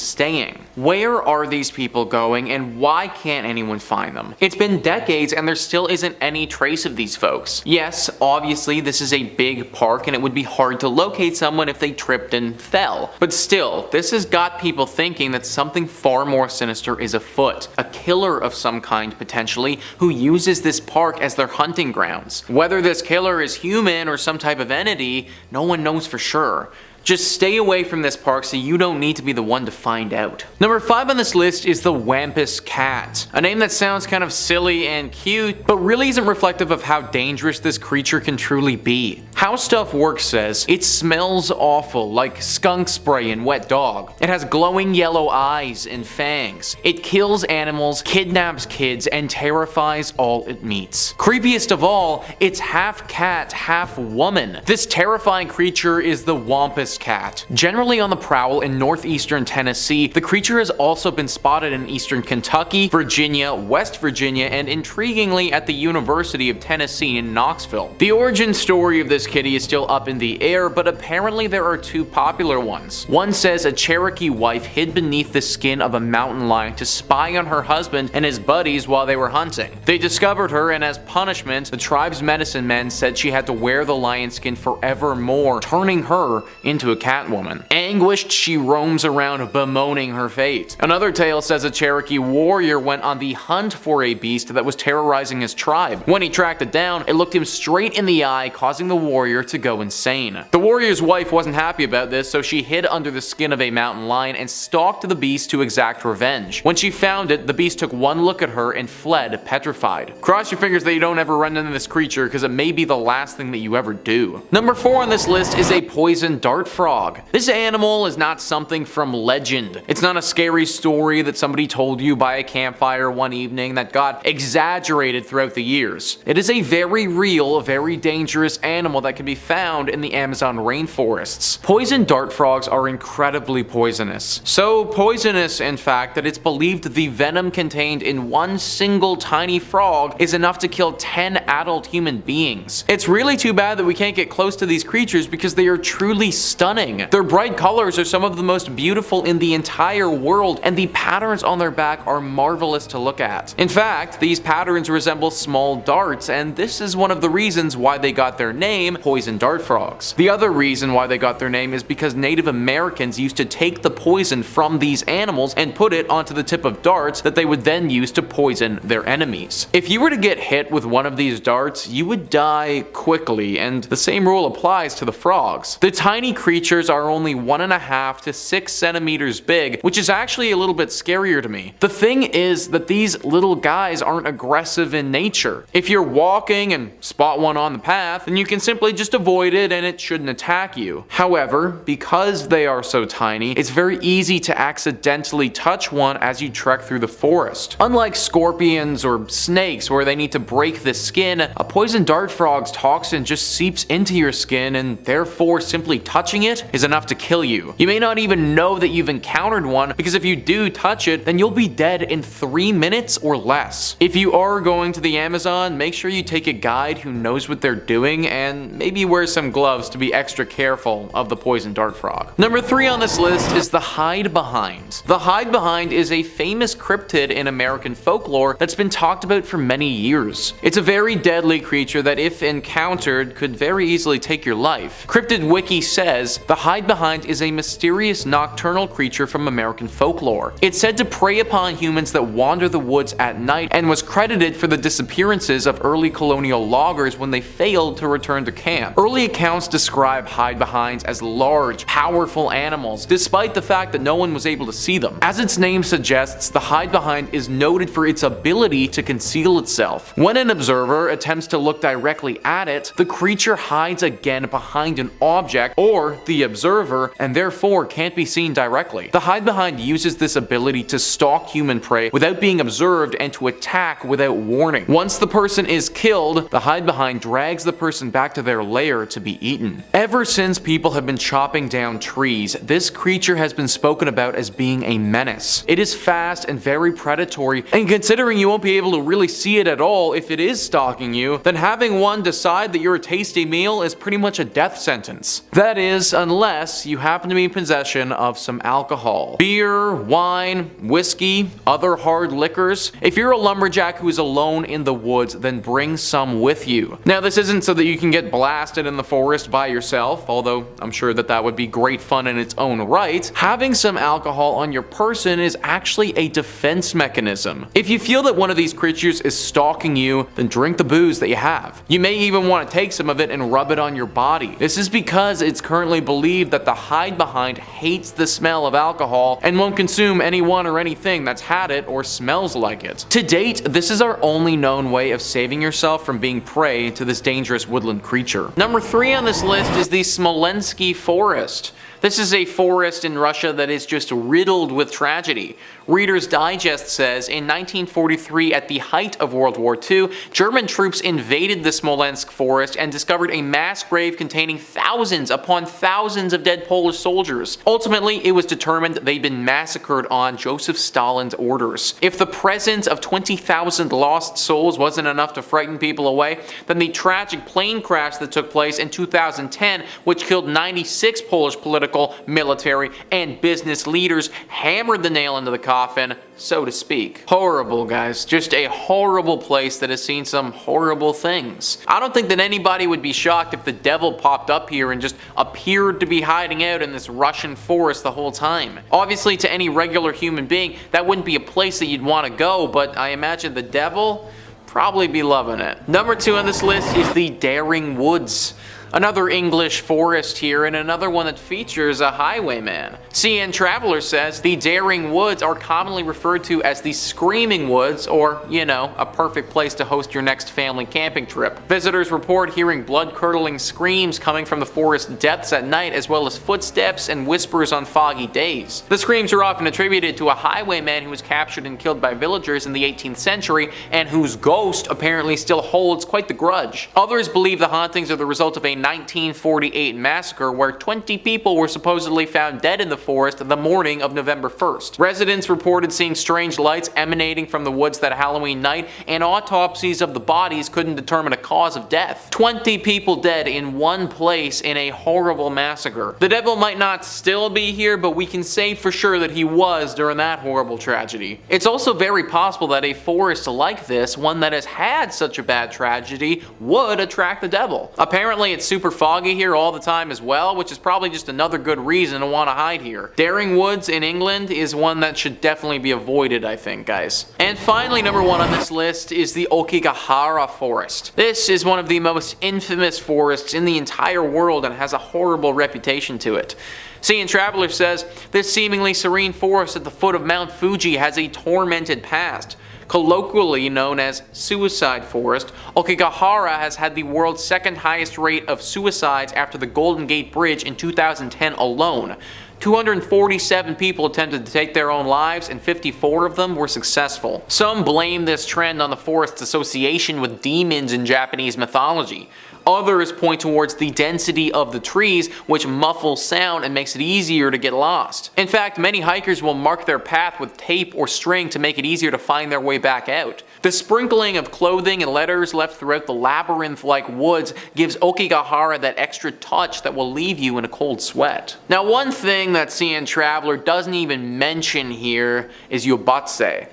staying. Where are these people going, and why can't anyone find them? It's been decades and there still isn't any trace of these folks. Yes, obviously this is a big park and it would be hard to locate someone if they tripped and fell. But still, this has got people thinking that something far more sinister is afoot. A killer of some kind, potentially, who uses this park as their hunting grounds. Whether this killer is human or some type of entity, no one knows for sure. Just stay away from this park so you don't need to be the one to find out. Number 5 on this list is the wampus cat. A name that sounds kind of silly and cute, but really isn't reflective of how dangerous this creature can truly be. How Stuff Works says, it smells awful, like skunk spray and wet dog. It has glowing yellow eyes and fangs. It kills animals, kidnaps kids, and terrifies all it meets. Creepiest of all, it's half cat, half woman. This terrifying creature is the wampus cat. Generally on the prowl in northeastern Tennessee, the creature has also been spotted in eastern Kentucky, Virginia, West Virginia, and intriguingly at the University of Tennessee in Knoxville. The origin story of this kitty is still up in the air, but apparently there are 2 popular ones. One says a Cherokee wife hid beneath the skin of a mountain lion to spy on her husband and his buddies while they were hunting. They discovered her, and as punishment, the tribe's medicine men said she had to wear the lion skin forevermore, turning her into a catwoman. Anguished, she roams around bemoaning her fate. Another tale says a Cherokee warrior went on the hunt for a beast that was terrorizing his tribe. When he tracked it down, it looked him straight in the eye, causing the warrior to go insane. The warrior's wife wasn't happy about this, so she hid under the skin of a mountain lion and stalked the beast to exact revenge. When she found it, the beast took one look at her and fled, petrified. Cross your fingers that you don't ever run into this creature, because it may be the last thing that you ever do. Number 4 on this list is a poison dart frog. This animal is not something from legend. It's not a scary story that somebody told you by a campfire one evening that got exaggerated throughout the years. It is a very real, very dangerous animal that can be found in the Amazon rainforests. Poison dart frogs are incredibly poisonous. So poisonous, in fact, that it's believed the venom contained in one single tiny frog is enough to kill 10 adult human beings. It's really too bad that we can't get close to these creatures because they are truly stunning. Their bright colors are some of the most beautiful in the entire world, and the patterns on their back are marvelous to look at. In fact, these patterns resemble small darts, and this is one of the reasons why they got their name, poison dart frogs. The other reason why they got their name is because Native Americans used to take the poison from these animals and put it onto the tip of darts that they would then use to poison their enemies. If you were to get hit with one of these darts, you would die quickly, and the same rule applies to the frogs. The tiny creatures are only 1.5 to 6 centimeters big, which is actually a little bit scarier to me. The thing is that these little guys aren't aggressive in nature. If you're walking and spot one on the path, then you can simply just avoid it and it shouldn't attack you. However, because they are so tiny, it's very easy to accidentally touch one as you trek through the forest. Unlike scorpions or snakes where they need to break the skin, a poison dart frog's toxin just seeps into your skin, and therefore simply touching touching it is enough to kill you. You may not even know that you've encountered one, because if you do touch it, then you'll be dead in 3 minutes or less. If you are going to the Amazon, make sure you take a guide who knows what they're doing, and maybe wear some gloves to be extra careful of the poison dart frog. Number 3 on this list is the hidebehind. The hidebehind is a famous cryptid in American folklore that's been talked about for many years. It's a very deadly creature that, if encountered, could very easily take your life. Cryptid Wiki says the hidebehind is a mysterious nocturnal creature from American folklore. It's said to prey upon humans that wander the woods at night, and was credited for the disappearances of early colonial loggers when they failed to return to camp. Early accounts describe hidebehinds as large, powerful animals, despite the fact that no one was able to see them. As its name suggests, the hidebehind is noted for its ability to conceal itself. When an observer attempts to look directly at it, the creature hides again behind an object or the observer, and therefore can't be seen directly. The hidebehind uses this ability to stalk human prey without being observed and to attack without warning. Once the person is killed, the hidebehind drags the person back to their lair to be eaten. Ever since people have been chopping down trees, this creature has been spoken about as being a menace. It is fast and very predatory, and considering you won't be able to really see it at all if it is stalking you, then having one decide that you're a tasty meal is pretty much a death sentence. That is, unless you happen to be in possession of some alcohol. Beer, wine, whiskey, other hard liquors. If you're a lumberjack who is alone in the woods, then bring some with you. Now, this isn't so that you can get blasted in the forest by yourself, although I'm sure that would be great fun in its own right. Having some alcohol on your person is actually a defense mechanism. If you feel that one of these creatures is stalking you, then drink the booze that you have. You may even want to take some of it and rub it on your body. This is because it's currently believed that the hidebehind hates the smell of alcohol and won't consume anyone or anything that's had it or smells like it. To date, this is our only known way of saving yourself from being prey to this dangerous woodland creature. Number 3 on this list is the Smolensk forest. This is a forest in Russia that is just riddled with tragedy. Reader's Digest says, in 1943, at the height of World War II, German troops invaded the Smolensk forest and discovered a mass grave containing thousands upon thousands of dead Polish soldiers. Ultimately, it was determined they'd been massacred on Joseph Stalin's orders. If the presence of 20,000 lost souls wasn't enough to frighten people away, then the tragic plane crash that took place in 2010, which killed 96 Polish political, military, and business leaders, hammered the nail into the coffin, so to speak. Horrible, guys. Just a horrible place that has seen some horrible things. I don't think that anybody would be shocked if the devil popped up here and just appeared to be hiding out in this Russian forest the whole time. Obviously, to any regular human being, that wouldn't be a place that you'd want to go, but I imagine the devil probably be loving it. Number 2 on this list is the Daring Woods. Another English forest here, and another one that features a highwayman. CN Traveler says the Daring Woods are commonly referred to as the Screaming Woods, or, you know, a perfect place to host your next family camping trip. Visitors report hearing blood-curdling screams coming from the forest depths at night, as well as footsteps and whispers on foggy days. The screams are often attributed to a highwayman who was captured and killed by villagers in the 18th century, and whose ghost apparently still holds quite the grudge. Others believe the hauntings are the result of a 1948 massacre where 20 people were supposedly found dead in the forest the morning of November 1st. Residents reported seeing strange lights emanating from the woods that Halloween night, and autopsies of the bodies couldn't determine a cause of death. 20 people dead in one place in a horrible massacre. The devil might not still be here, but we can say for sure that he was during that horrible tragedy. It's also very possible that a forest like this, one that has had such a bad tragedy, would attract the devil. Apparently it's super foggy here all the time as well, which is probably just another good reason to want to hide here. Daring Woods in England is one that should definitely be avoided, I think, guys. And finally, number 1 on this list is the Okigahara forest. This is one of the most infamous forests in the entire world and has a horrible reputation to it. CN Traveler says, this seemingly serene forest at the foot of Mount Fuji has a tormented past. Colloquially known as Suicide Forest, Okigahara has had the world's second highest rate of suicides after the Golden Gate Bridge in 2010 alone. 247 people attempted to take their own lives, and 54 of them were successful. Some blame this trend on the forest's association with demons in Japanese mythology. Others point towards the density of the trees, which muffles sound and makes it easier to get lost. In fact, many hikers will mark their path with tape or string to make it easier to find their way back out. The sprinkling of clothing and letters left throughout the labyrinth-like woods gives Okigahara that extra touch that will leave you in a cold sweat. Now, one thing that CN Traveler doesn't even mention here is yobatse.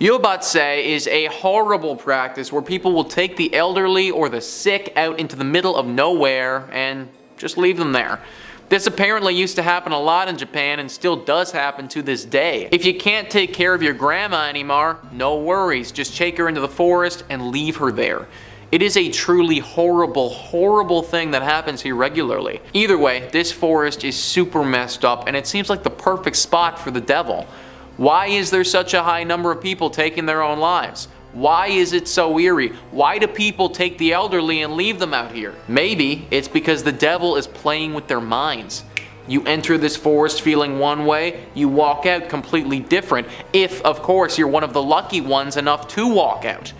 Yobatse is a horrible practice where people will take the elderly or the sick out into the middle of nowhere and just leave them there. This apparently used to happen a lot in Japan and still does happen to this day. If you can't take care of your grandma anymore, no worries, just take her into the forest and leave her there. It is a truly horrible, horrible thing that happens here regularly. Either way, this forest is super messed up and it seems like the perfect spot for the devil. Why is there such a high number of people taking their own lives? Why is it so eerie? Why do people take the elderly and leave them out here? Maybe it's because the devil is playing with their minds. You enter this forest feeling one way, you walk out completely different, if of course you're one of the lucky ones enough to walk out.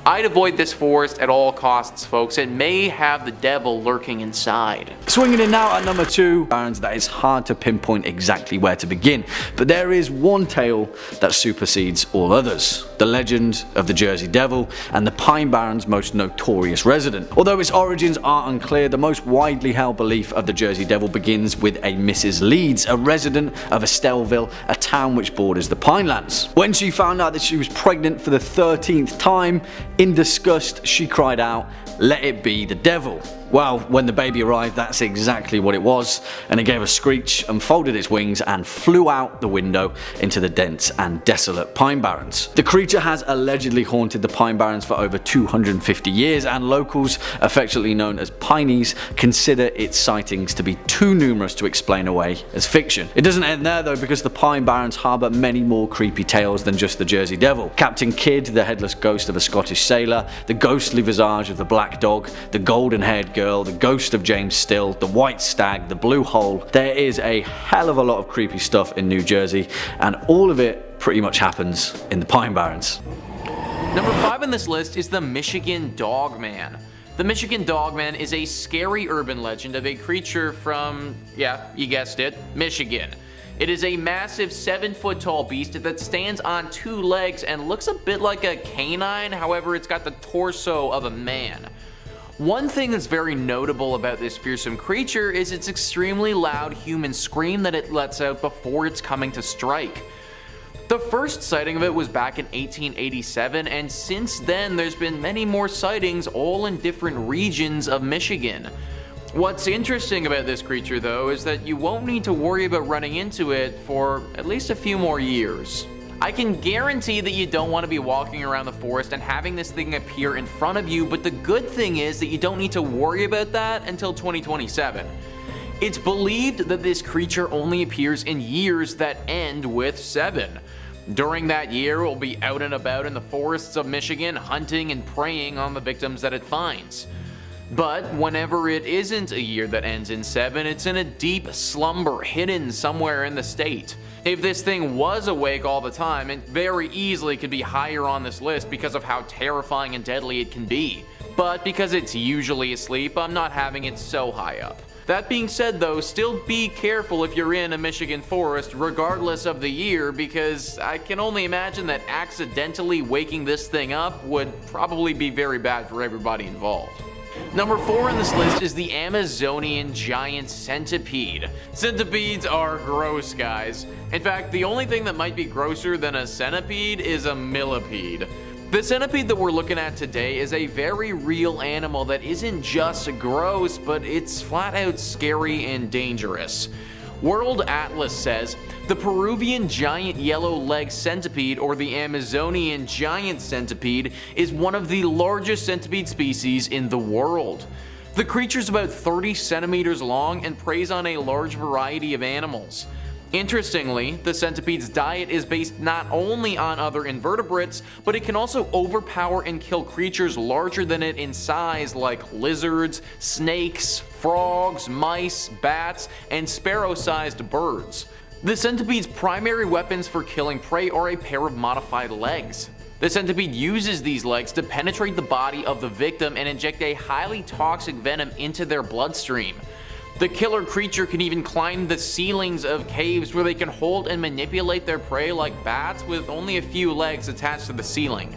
I'd avoid this forest at all costs, folks. It may have the devil lurking inside. Swinging in now at number 2, barrens that it's hard to pinpoint exactly where to begin, but there is one tale that supersedes all others. The legend of the Jersey Devil and the Pine Barrens' most notorious resident. Although its origins are unclear, the most widely held belief of the Jersey Devil begins with a Mrs. Leeds, a resident of Estellville, a town which borders the Pinelands. When she found out that she was pregnant for the 13th time, in disgust, she cried out, "Let it be the devil." Well, when the baby arrived, that's exactly what it was, and it gave a screech, unfolded its wings, and flew out the window into the dense and desolate Pine Barrens. The creature has allegedly haunted the Pine Barrens for over 250 years, and locals, affectionately known as Pineys, consider its sightings to be too numerous to explain away as fiction. It doesn't end there though, because the Pine Barrens harbour many more creepy tales than just the Jersey Devil. Captain Kidd, the headless ghost of a Scottish sailor, the ghostly visage of the black dog, the golden-haired girl, the ghost of James Still, the white stag, the blue hole. There is a hell of a lot of creepy stuff in New Jersey, and all of it pretty much happens in the Pine Barrens. Number 5 on this list is the Michigan Dogman. The Michigan Dogman is a scary urban legend of a creature from, yeah, you guessed it, Michigan. It is a massive 7-foot tall beast that stands on 2 legs and looks a bit like a canine, however it's got the torso of a man. One thing that's very notable about this fearsome creature is its extremely loud human scream that it lets out before it's coming to strike. The first sighting of it was back in 1887, and since then there's been many more sightings all in different regions of Michigan. What's interesting about this creature though is that you won't need to worry about running into it for at least a few more years. I can guarantee that you don't want to be walking around the forest and having this thing appear in front of you, but the good thing is that you don't need to worry about that until 2027. It's believed that this creature only appears in years that end with 7. During that year, it will be out and about in the forests of Michigan, hunting and preying on the victims that it finds. But whenever it isn't a year that ends in 7, it's in a deep slumber hidden somewhere in the state. If this thing was awake all the time, it very easily could be higher on this list because of how terrifying and deadly it can be. But because it's usually asleep, I'm not having it so high up. That being said though, still be careful if you're in a Michigan forest regardless of the year, because I can only imagine that accidentally waking this thing up would probably be very bad for everybody involved. Number 4 on this list is the Amazonian giant centipede. Centipedes are gross, guys. In fact, the only thing that might be grosser than a centipede is a millipede. The centipede that we're looking at today is a very real animal that isn't just gross, but it's flat out scary and dangerous. World Atlas says the Peruvian giant yellow-legged centipede, or the Amazonian giant centipede, is one of the largest centipede species in the world. The creature's about 30 centimeters long and preys on a large variety of animals. Interestingly, the centipede's diet is based not only on other invertebrates, but it can also overpower and kill creatures larger than it in size like lizards, snakes, frogs, mice, bats, and sparrow-sized birds. The centipede's primary weapons for killing prey are a pair of modified legs. The centipede uses these legs to penetrate the body of the victim and inject a highly toxic venom into their bloodstream. The killer creature can even climb the ceilings of caves where they can hold and manipulate their prey like bats with only a few legs attached to the ceiling.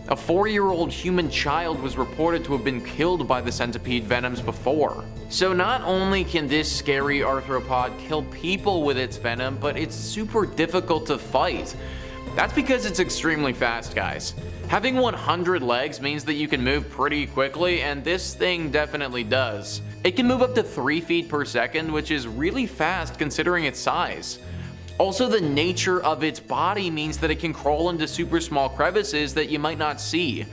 A 4-year-old human child was reported to have been killed by the centipede venoms before. So not only can this scary arthropod kill people with its venom, but it's super difficult to fight. That's because it's extremely fast, guys. Having 100 legs means that you can move pretty quickly, and this thing definitely does. It can move up to 3 feet per second, which is really fast considering its size. Also, the nature of its body means that it can crawl into super small crevices that you might not see.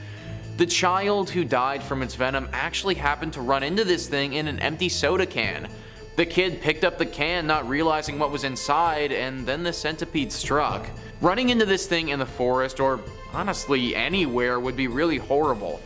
The child who died from its venom actually happened to run into this thing in an empty soda can. The kid picked up the can not realizing what was inside, and then the centipede struck. Running into this thing in the forest, or honestly anywhere, would be really horrible.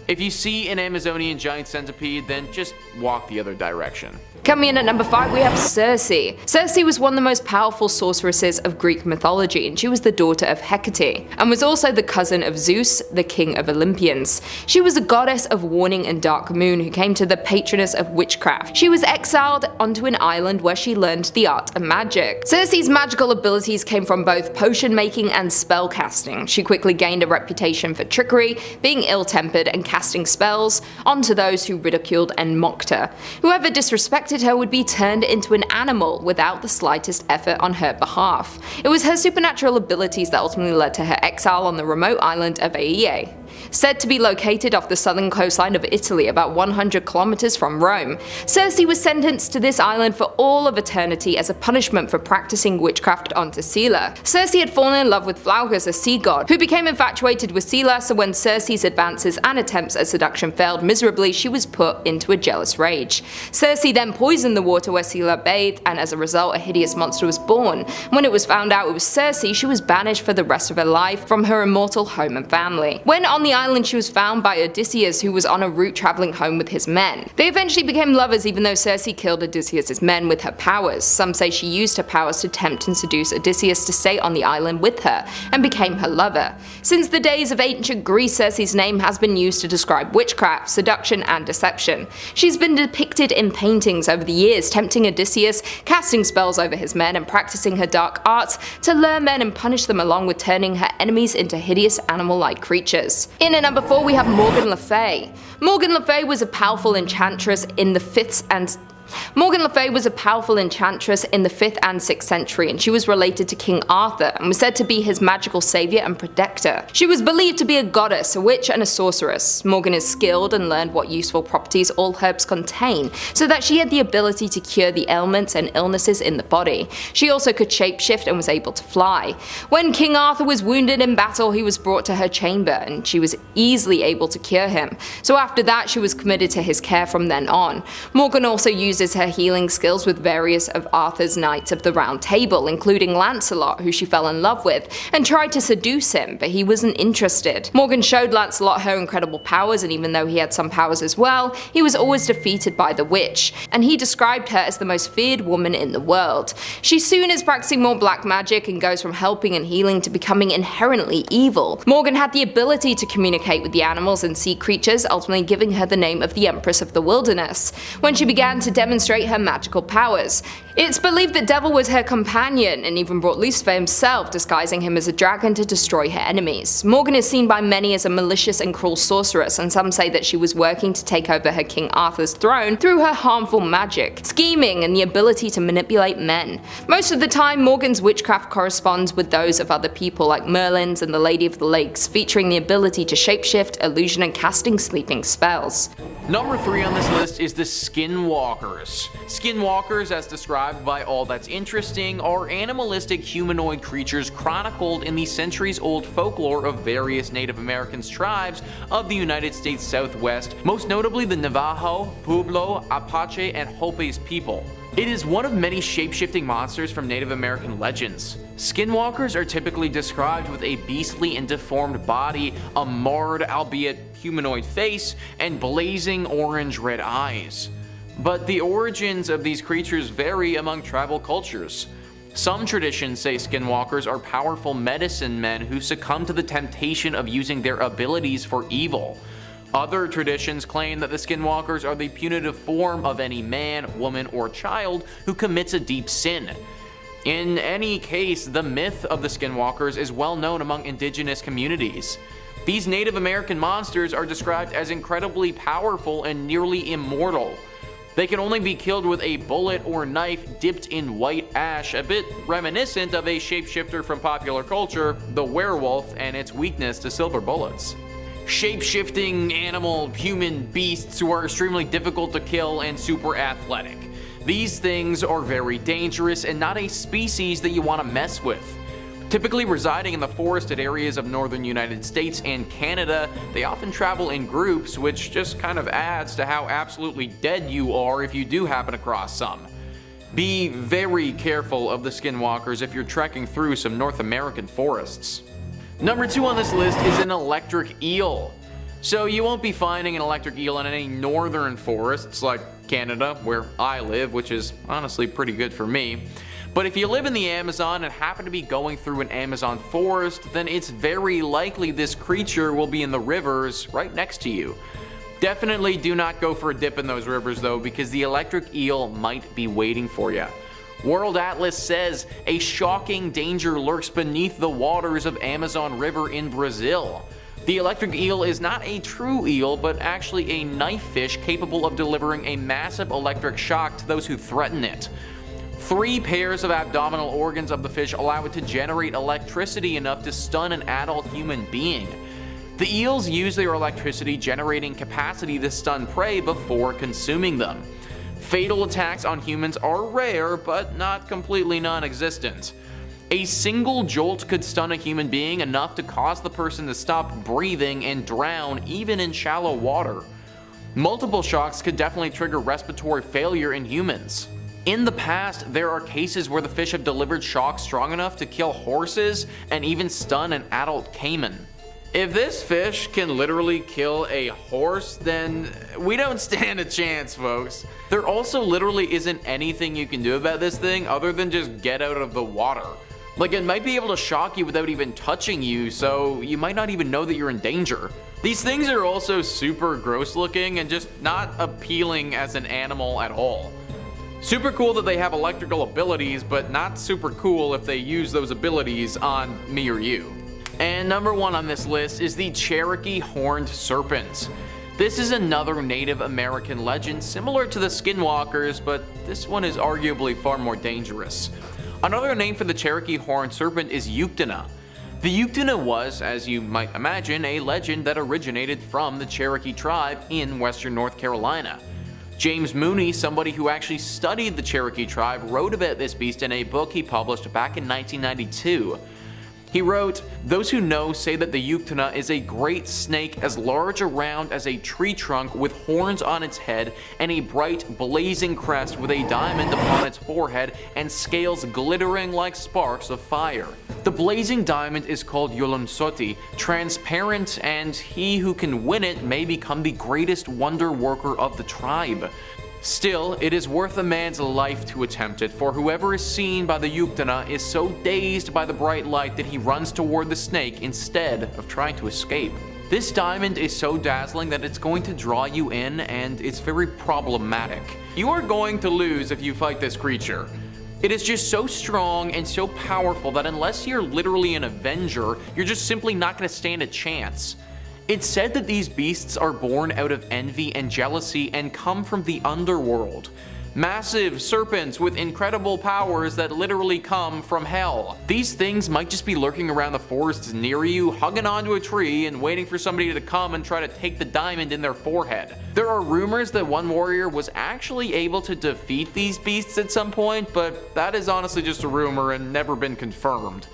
If you see an Amazonian giant centipede, then just walk the other direction. Coming in at number 5, we have Cersei. Cersei was one of the most powerful sorceresses of Greek mythology, and she was the daughter of Hecate, and was also the cousin of Zeus, the king of Olympians. She was a goddess of warning and dark moon who came to the patroness of witchcraft. She was exiled onto an island where she learned the art of magic. Cersei's magical abilities came from both potion making and spell casting. She quickly gained a reputation for trickery, being ill-tempered, and casting spells onto those who ridiculed and mocked her. Whoever disrespected her would be turned into an animal without the slightest effort on her behalf. It was her supernatural abilities that ultimately led to her exile on the remote island of Aie. Said to be located off the southern coastline of Italy, about 100 kilometers from Rome. Cersei was sentenced to this island for all of eternity as a punishment for practicing witchcraft onto Scylla. Cersei had fallen in love with Glaucus, a sea god, who became infatuated with Scylla, so when Cersei's advances and attempts at seduction failed miserably, she was put into a jealous rage. Cersei then poisoned the water where Scylla bathed, and as a result, a hideous monster was born. When it was found out it was Cersei, she was banished for the rest of her life from her immortal home and family. When on the island, she was found by Odysseus, who was on a route traveling home with his men. They eventually became lovers, even though Cersei killed Odysseus's men with her powers. Some say she used her powers to tempt and seduce Odysseus to stay on the island with her, and became her lover. Since the days of ancient Greece, Cersei's name has been used to describe witchcraft, seduction, and deception. She's been depicted in paintings over the years, tempting Odysseus, casting spells over his men, and practicing her dark arts to lure men and punish them, along with turning her enemies into hideous animal-like creatures. In at number 4, we have Morgan Le Fay. Morgan Le Fay was a powerful enchantress in the 5th and 6th century, and she was related to King Arthur and was said to be his magical savior and protector. She was believed to be a goddess, a witch, and a sorceress. Morgan is skilled and learned what useful properties all herbs contain, so that she had the ability to cure the ailments and illnesses in the body. She also could shapeshift and was able to fly. When King Arthur was wounded in battle, he was brought to her chamber, and she was easily able to cure him. So after that, she was committed to his care from then on. Morgan also uses her healing skills with various of Arthur's knights of the Round Table, including Lancelot, who she fell in love with, and tried to seduce him, but he wasn't interested. Morgan showed Lancelot her incredible powers, and even though he had some powers as well, he was always defeated by the witch, and he described her as the most feared woman in the world. She soon is practicing more black magic and goes from helping and healing to becoming inherently evil. Morgan had the ability to communicate with the animals and sea creatures, ultimately giving her the name of the Empress of the Wilderness. When she began to demonstrate her magical powers, it's believed that Devil was her companion, and even brought Lucifer himself, disguising him as a dragon to destroy her enemies. Morgan is seen by many as a malicious and cruel sorceress, and some say that she was working to take over her King Arthur's throne through her harmful magic, scheming, and the ability to manipulate men. Most of the time, Morgan's witchcraft corresponds with those of other people like Merlin's and the Lady of the Lakes, featuring the ability to shapeshift, illusion, and casting sleeping spells. Number 3 on this list is the Skinwalkers. Skinwalkers, as described by All That's Interesting, are animalistic humanoid creatures chronicled in the centuries-old folklore of various Native American tribes of the United States Southwest, most notably the Navajo, Pueblo, Apache, and Hopis people. It is one of many shape-shifting monsters from Native American legends. Skinwalkers are typically described with a beastly and deformed body, a marred, albeit humanoid face, and blazing orange-red eyes. But the origins of these creatures vary among tribal cultures. Some traditions say skinwalkers are powerful medicine men who succumb to the temptation of using their abilities for evil. Other traditions claim that the skinwalkers are the punitive form of any man, woman, or child who commits a deep sin. In any case, the myth of the skinwalkers is well known among indigenous communities. These Native American monsters are described as incredibly powerful and nearly immortal. They can only be killed with a bullet or knife dipped in white ash, a bit reminiscent of a shapeshifter from popular culture, the werewolf, and its weakness to silver bullets. Shape-shifting animal, human beasts who are extremely difficult to kill and super athletic. These things are very dangerous and not a species that you want to mess with. Typically residing in the forested areas of northern United States and Canada, they often travel in groups, which just kind of adds to how absolutely dead you are if you do happen across some. Be very careful of the skinwalkers if you're trekking through some North American forests. Number 2 on this list is an electric eel. So you won't be finding an electric eel in any northern forests like Canada, where I live, which is honestly pretty good for me. But if you live in the Amazon and happen to be going through an Amazon forest, then it's very likely this creature will be in the rivers right next to you. Definitely do not go for a dip in those rivers though, because the electric eel might be waiting for you. World Atlas says a shocking danger lurks beneath the waters of Amazon River in Brazil. The electric eel is not a true eel, but actually a knife fish capable of delivering a massive electric shock to those who threaten it. 3 pairs of abdominal organs of the fish allow it to generate electricity enough to stun an adult human being. The eels use their electricity generating capacity to stun prey before consuming them. Fatal attacks on humans are rare, but not completely non-existent. A single jolt could stun a human being enough to cause the person to stop breathing and drown even in shallow water. Multiple shocks could definitely trigger respiratory failure in humans. In the past, there are cases where the fish have delivered shocks strong enough to kill horses and even stun an adult caiman. If this fish can literally kill a horse, then we don't stand a chance, folks. There also literally isn't anything you can do about this thing other than just get out of the water. Like, it might be able to shock you without even touching you, so you might not even know that you're in danger. These things are also super gross looking and just not appealing as an animal at all. Super cool that they have electrical abilities, but not super cool if they use those abilities on me or you. And number 1 on this list is the Cherokee horned serpent. This is another Native American legend similar to the Skinwalkers, but this one is arguably far more dangerous. Another name for the Cherokee horned serpent is Yuktana. The Yuktana was, as you might imagine, a legend that originated from the Cherokee tribe in western North Carolina. James Mooney, somebody who actually studied the Cherokee tribe, wrote about this beast in a book he published back in 1992. He wrote, "Those who know say that the Yuktana is a great snake as large around as a tree trunk with horns on its head and a bright blazing crest with a diamond upon its forehead and scales glittering like sparks of fire. The blazing diamond is called Yolonsoti, transparent, and he who can win it may become the greatest wonder worker of the tribe. Still, it is worth a man's life to attempt it, for whoever is seen by the Yuktana is so dazed by the bright light that he runs toward the snake instead of trying to escape. This diamond is so dazzling that it's going to draw you in, and it's very problematic. You are going to lose if you fight this creature. It is just so strong and so powerful that unless you're literally an Avenger, you're just simply not going to stand a chance. It's said that these beasts are born out of envy and jealousy and come from the underworld. Massive serpents with incredible powers that literally come from hell. These things might just be lurking around the forests near you, hugging onto a tree and waiting for somebody to come and try to take the diamond in their forehead. There are rumors that one warrior was actually able to defeat these beasts at some point, but that is honestly just a rumor and never been confirmed.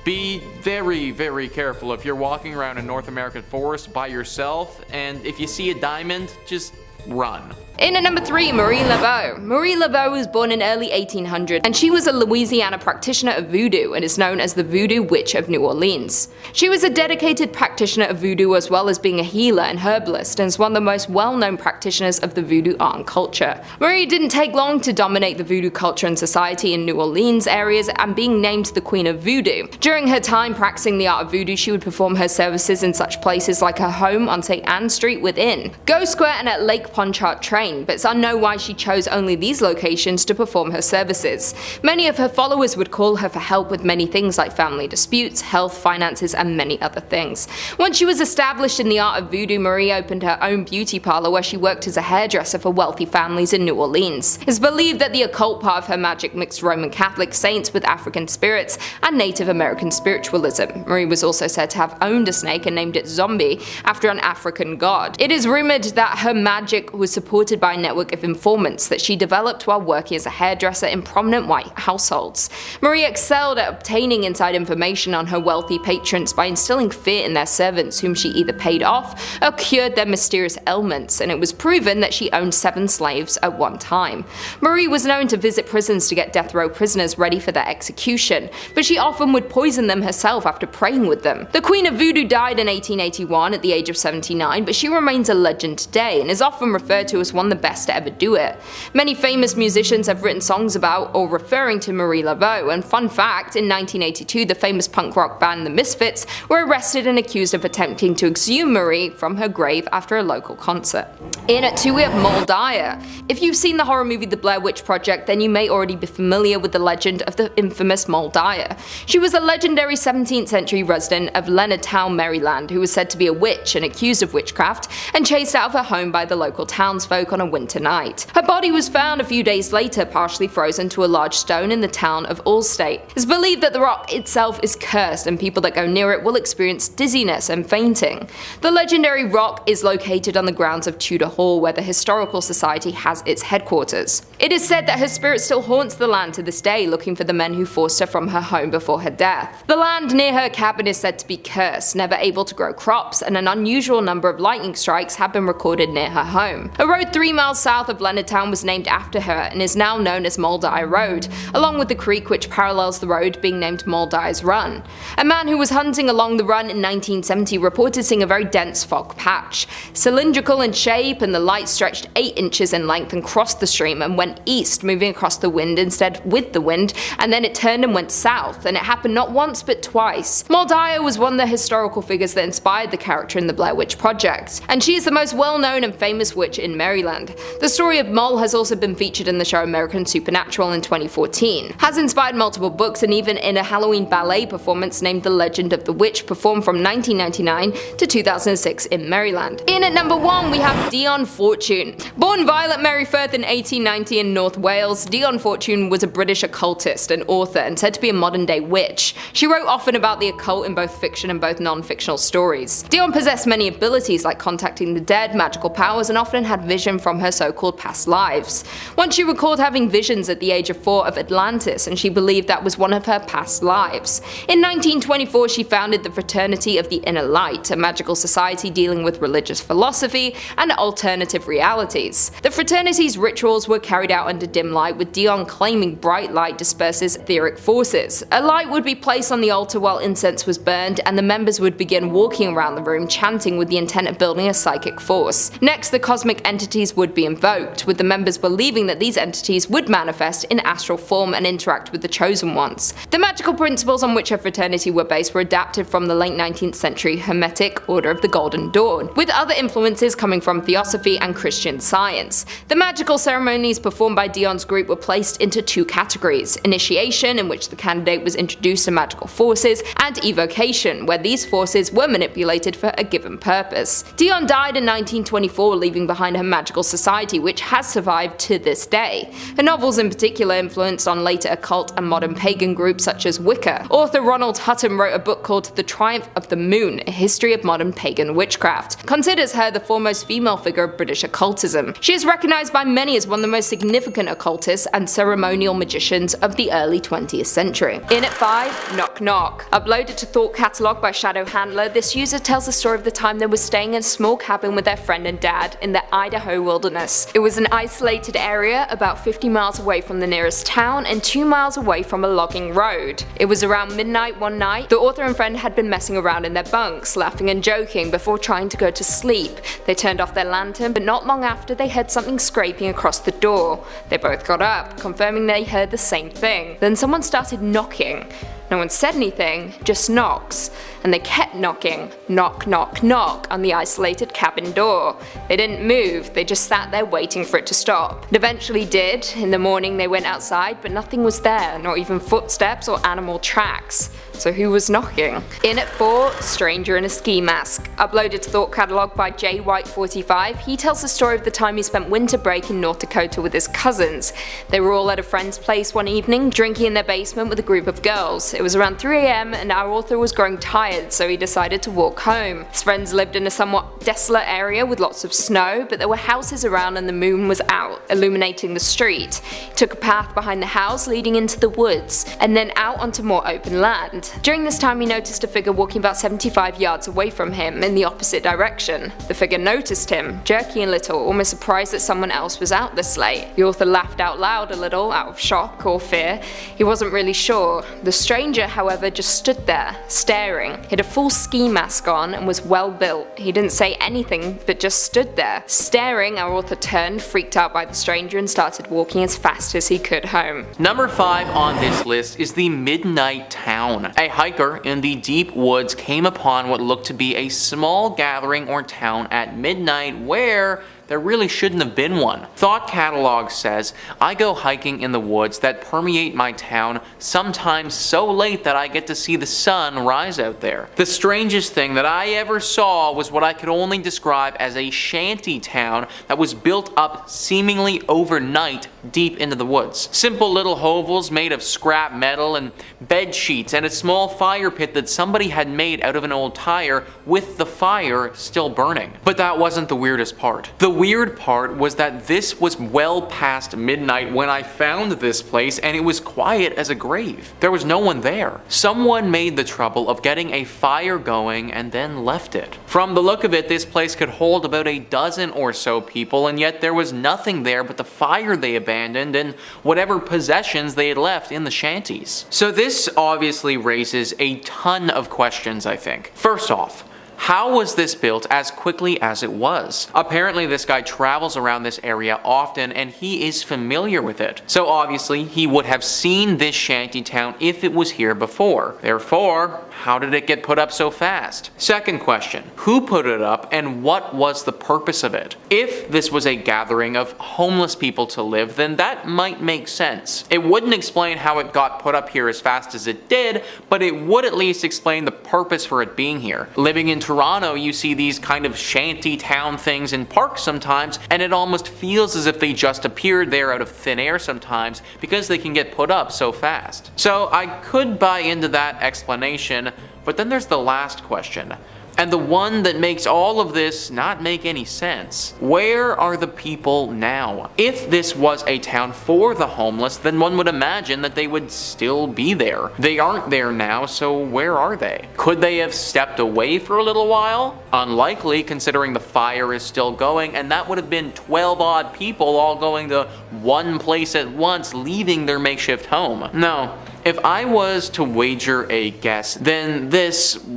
Be very, very careful if you're walking around a North American forest by yourself, and if you see a diamond, just run. In at number 3, Marie Laveau. Marie Laveau was born in early 1800 and she was a Louisiana practitioner of voodoo and is known as the Voodoo Witch of New Orleans. She was a dedicated practitioner of voodoo as well as being a healer and herbalist and is one of the most well-known practitioners of the voodoo art and culture. Marie didn't take long to dominate the voodoo culture and society in New Orleans areas and being named the Queen of Voodoo. During her time practicing the art of voodoo, she would perform her services in such places like her home on St. Anne Street within Ghost Square and at Lake Pontchartrain, but it's unknown why she chose only these locations to perform her services. Many of her followers would call her for help with many things like family disputes, health, finances, and many other things. Once she was established in the art of voodoo, Marie opened her own beauty parlor where she worked as a hairdresser for wealthy families in New Orleans. It's believed that the occult part of her magic mixed Roman Catholic saints with African spirits and Native American spiritualism. Marie was also said to have owned a snake and named it Zombie after an African god. It is rumored that her magic was supported by a network of informants that she developed while working as a hairdresser in prominent white households. Marie excelled at obtaining inside information on her wealthy patrons by instilling fear in their servants whom she either paid off or cured their mysterious ailments, and it was proven that she owned 7 slaves at one time. Marie was known to visit prisons to get death row prisoners ready for their execution, but she often would poison them herself after praying with them. The Queen of Voodoo died in 1881 at the age of 79, but she remains a legend today and is often referred to as one of the best to ever do it. Many famous musicians have written songs about or referring to Marie Laveau, and fun fact, in 1982 the famous punk rock band The Misfits were arrested and accused of attempting to exhume Marie from her grave after a local concert. In at 2 we have Moll Dyer. If you've seen the horror movie The Blair Witch Project, then you may already be familiar with the legend of the infamous Moll Dyer. She was a legendary 17th century resident of Leonardtown, Maryland, who was said to be a witch and accused of witchcraft and chased out of her home by the local townsfolk on a winter night. Her body was found a few days later, partially frozen to a large stone in the town of Allstate. It's believed that the rock itself is cursed and people that go near it will experience dizziness and fainting. The legendary rock is located on the grounds of Tudor Hall, where the Historical Society has its headquarters. It is said that her spirit still haunts the land to this day, looking for the men who forced her from her home before her death. The land near her cabin is said to be cursed, never able to grow crops, and an unusual number of lightning strikes have been recorded near her home. A road 3 miles south of Leonardtown was named after her and is now known as Moll Dyer Road, along with the creek which parallels the road being named Moll Dyer's Run. A man who was hunting along the run in 1970 reported seeing a very dense fog patch, cylindrical in shape, and the light stretched 8 inches in length and crossed the stream and went east, moving across the wind instead with the wind, and then it turned and went south, and it happened not once but twice. Moll Dyer was one of the historical figures that inspired the character in the Blair Witch Project, and she is the most well-known and famous witch in Maryland. The story of Moll has also been featured in the show American Supernatural in 2014, has inspired multiple books, and even in a Halloween ballet performance named The Legend of the Witch, performed from 1999 to 2006 in Maryland. In at number 1 we have Dion Fortune. Born Violet Mary Firth in 1890 in North Wales, Dion Fortune was a British occultist and author and said to be a modern-day witch. She wrote often about the occult in both fiction and both non-fictional stories. Dion possessed many abilities like contacting the dead, magical powers, and often had vision from her so-called past lives. Once she recalled having visions at the age of 4 of Atlantis, and she believed that was one of her past lives. In 1924 she founded the Fraternity of the Inner Light, a magical society dealing with religious philosophy and alternative realities. The fraternity's rituals were carried out under dim light, with Dion claiming bright light disperses etheric forces. A light would be placed on the altar while incense was burned, and the members would begin walking around the room chanting with the intent of building a psychic force. Next, the cosmic entities would be invoked, with the members believing that these entities would manifest in astral form and interact with the chosen ones. The magical principles on which her fraternity were based were adapted from the late 19th century Hermetic Order of the Golden Dawn, with other influences coming from Theosophy and Christian Science. The magical ceremonies performed by Dion's group were placed into 2 categories: initiation, in which the candidate was introduced to magical forces, and evocation, where these forces were manipulated for a given purpose. Dion died in 1924, leaving behind her magical society, which has survived to this day. Her novels in particular influenced on later occult and modern pagan groups such as Wicca. Author Ronald Hutton wrote a book called The Triumph of the Moon, A History of Modern Pagan Witchcraft, considers her the foremost female figure of British occultism. She is recognized by many as one of the most significant occultists and ceremonial magicians of the early 20th century. In at 5, Knock Knock. Uploaded to Thought Catalog by Shadow Handler, this user tells the story of the time they were staying in a small cabin with their friend and dad in the Idaho wilderness. It was an isolated area about 50 miles away from the nearest town and 2 miles away from a logging road. It was around midnight one night. The author and friend had been messing around in their bunks, laughing and joking before trying to go to sleep. They turned off their lantern, but not long after they heard something scraping across the door. They both got up, confirming they heard the same thing. Then someone started knocking. No one said anything, just knocks. And they kept knocking, knock, knock, knock, on the isolated cabin door. They didn't move, they just sat there waiting for it to stop. It eventually did. In the morning they went outside, but nothing was there, not even footsteps or animal tracks. So who was knocking? In at 4, stranger in a ski mask. Uploaded to Thought Catalog by JWhite45, he tells the story of the time he spent winter break in North Dakota with his cousins. They were all at a friend's place one evening, drinking in their basement with a group of girls. It was around 3 AM and our author was growing tired, so he decided to walk home. His friends lived in a somewhat desolate area with lots of snow, but there were houses around and the moon was out, illuminating the street. He took a path behind the house leading into the woods, and then out onto more open land. During this time he noticed a figure walking about 75 yards away from him in the opposite direction. The figure noticed him, jerky and little, almost surprised that someone else was out this late. The author laughed out loud a little, out of shock or fear. He wasn't really sure. The stranger, however, just stood there, staring. He had a full ski mask on and was well built. He didn't say anything, but just stood there. Staring, our author turned, freaked out by the stranger, and started walking as fast as he could home. Number 5 on this list is the Midnight Town. A hiker in the deep woods came upon what looked to be a small gathering or town at midnight where there really shouldn't have been one. Thought Catalog says, I go hiking in the woods that permeate my town, sometimes so late that I get to see the sun rise out there. The strangest thing that I ever saw was what I could only describe as a shanty town that was built up seemingly overnight deep into the woods. Simple little hovels made of scrap metal and bed sheets and a small fire pit that somebody had made out of an old tire with the fire still burning. But that wasn't the weirdest part. The weird part was that this was well past midnight when I found this place and it was quiet as a grave. There was no one there. Someone made the trouble of getting a fire going and then left it. From the look of it, this place could hold about a dozen or so people, and yet there was nothing there but the fire they abandoned and whatever possessions they had left in the shanties. So this obviously raises a ton of questions, I think. First off, how was this built as quickly as it was? Apparently this guy travels around this area often and he is familiar with it. So obviously he would have seen this shanty town if it was here before. Therefore, how did it get put up so fast? Second question, who put it up and what was the purpose of it? If this was a gathering of homeless people to live, then that might make sense. It wouldn't explain how it got put up here as fast as it did, but it would at least explain the purpose for it being here. Living in Toronto, you see these kind of shanty town things in parks sometimes, and it almost feels as if they just appeared there out of thin air sometimes because they can get put up so fast. So I could buy into that explanation, but then there's the last question. And the one that makes all of this not make any sense. Where are the people now? If this was a town for the homeless, then one would imagine that they would still be there. They aren't there now, so where are they? Could they have stepped away for a little while? Unlikely, considering the fire is still going, and that would have been 12 odd people all going to one place at once, leaving their makeshift home. No. If I was to wager a guess, then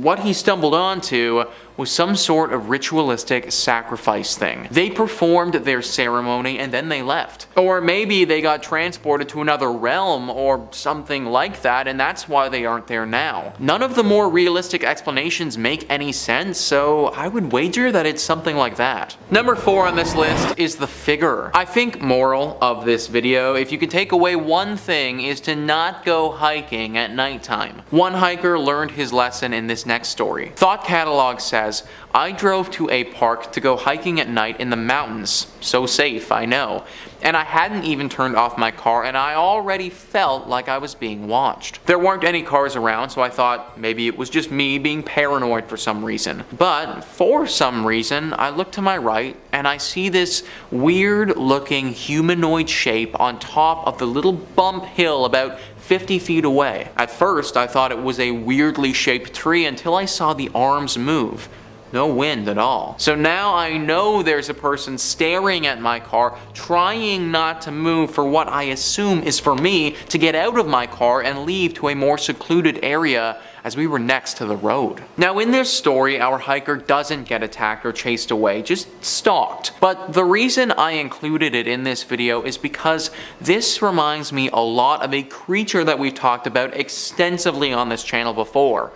what he stumbled onto was some sort of ritualistic sacrifice thing. They performed their ceremony and then they left. Or maybe they got transported to another realm or something like that, and that's why they aren't there now. None of the more realistic explanations make any sense, so I would wager that it's something like that. Number 4 on this list is the figure. I think moral of this video, if you could take away one thing, is to not go hiking at nighttime. One hiker learned his lesson in this next story. Thought Catalog says, I drove to a park to go hiking at night in the mountains. So safe, I know. And I hadn't even turned off my car and I already felt like I was being watched. There weren't any cars around, so I thought maybe it was just me being paranoid for some reason. But for some reason, I look to my right and I see this weird looking humanoid shape on top of the little bump hill about 50 feet away. At first, I thought it was a weirdly shaped tree until I saw the arms move. no wind at all. So now I know there's a person staring at my car, trying not to move for what I assume is for me to get out of my car and leave to a more secluded area, as we were next to the road. Now in this story, our hiker doesn't get attacked or chased away, just stalked. But the reason I included it in this video is because this reminds me a lot of a creature that we've talked about extensively on this channel before.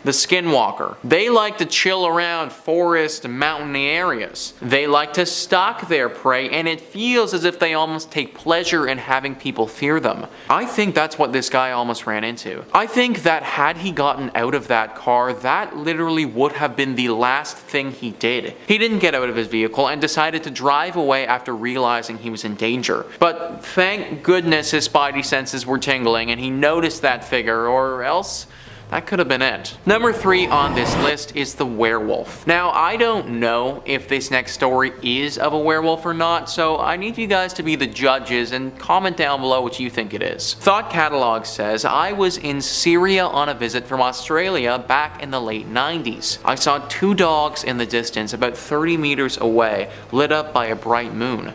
The Skinwalker. They like to chill around forest and mountainy areas. They like to stalk their prey, and it feels as if they almost take pleasure in having people fear them. I think that's what this guy almost ran into. I think that had he gotten out of that car, that literally would have been the last thing he did. He didn't get out of his vehicle and decided to drive away after realizing he was in danger. But thank goodness his spidey senses were tingling and he noticed that figure, or else that could have been it. Number 3 on this list is the werewolf. Now, I don't know if this next story is of a werewolf or not, so I need you guys to be the judges and comment down below what you think it is. Thought Catalog says, I was in Syria on a visit from Australia back in the late 90s. I saw 2 dogs in the distance about 30 meters away, lit up by a bright moon.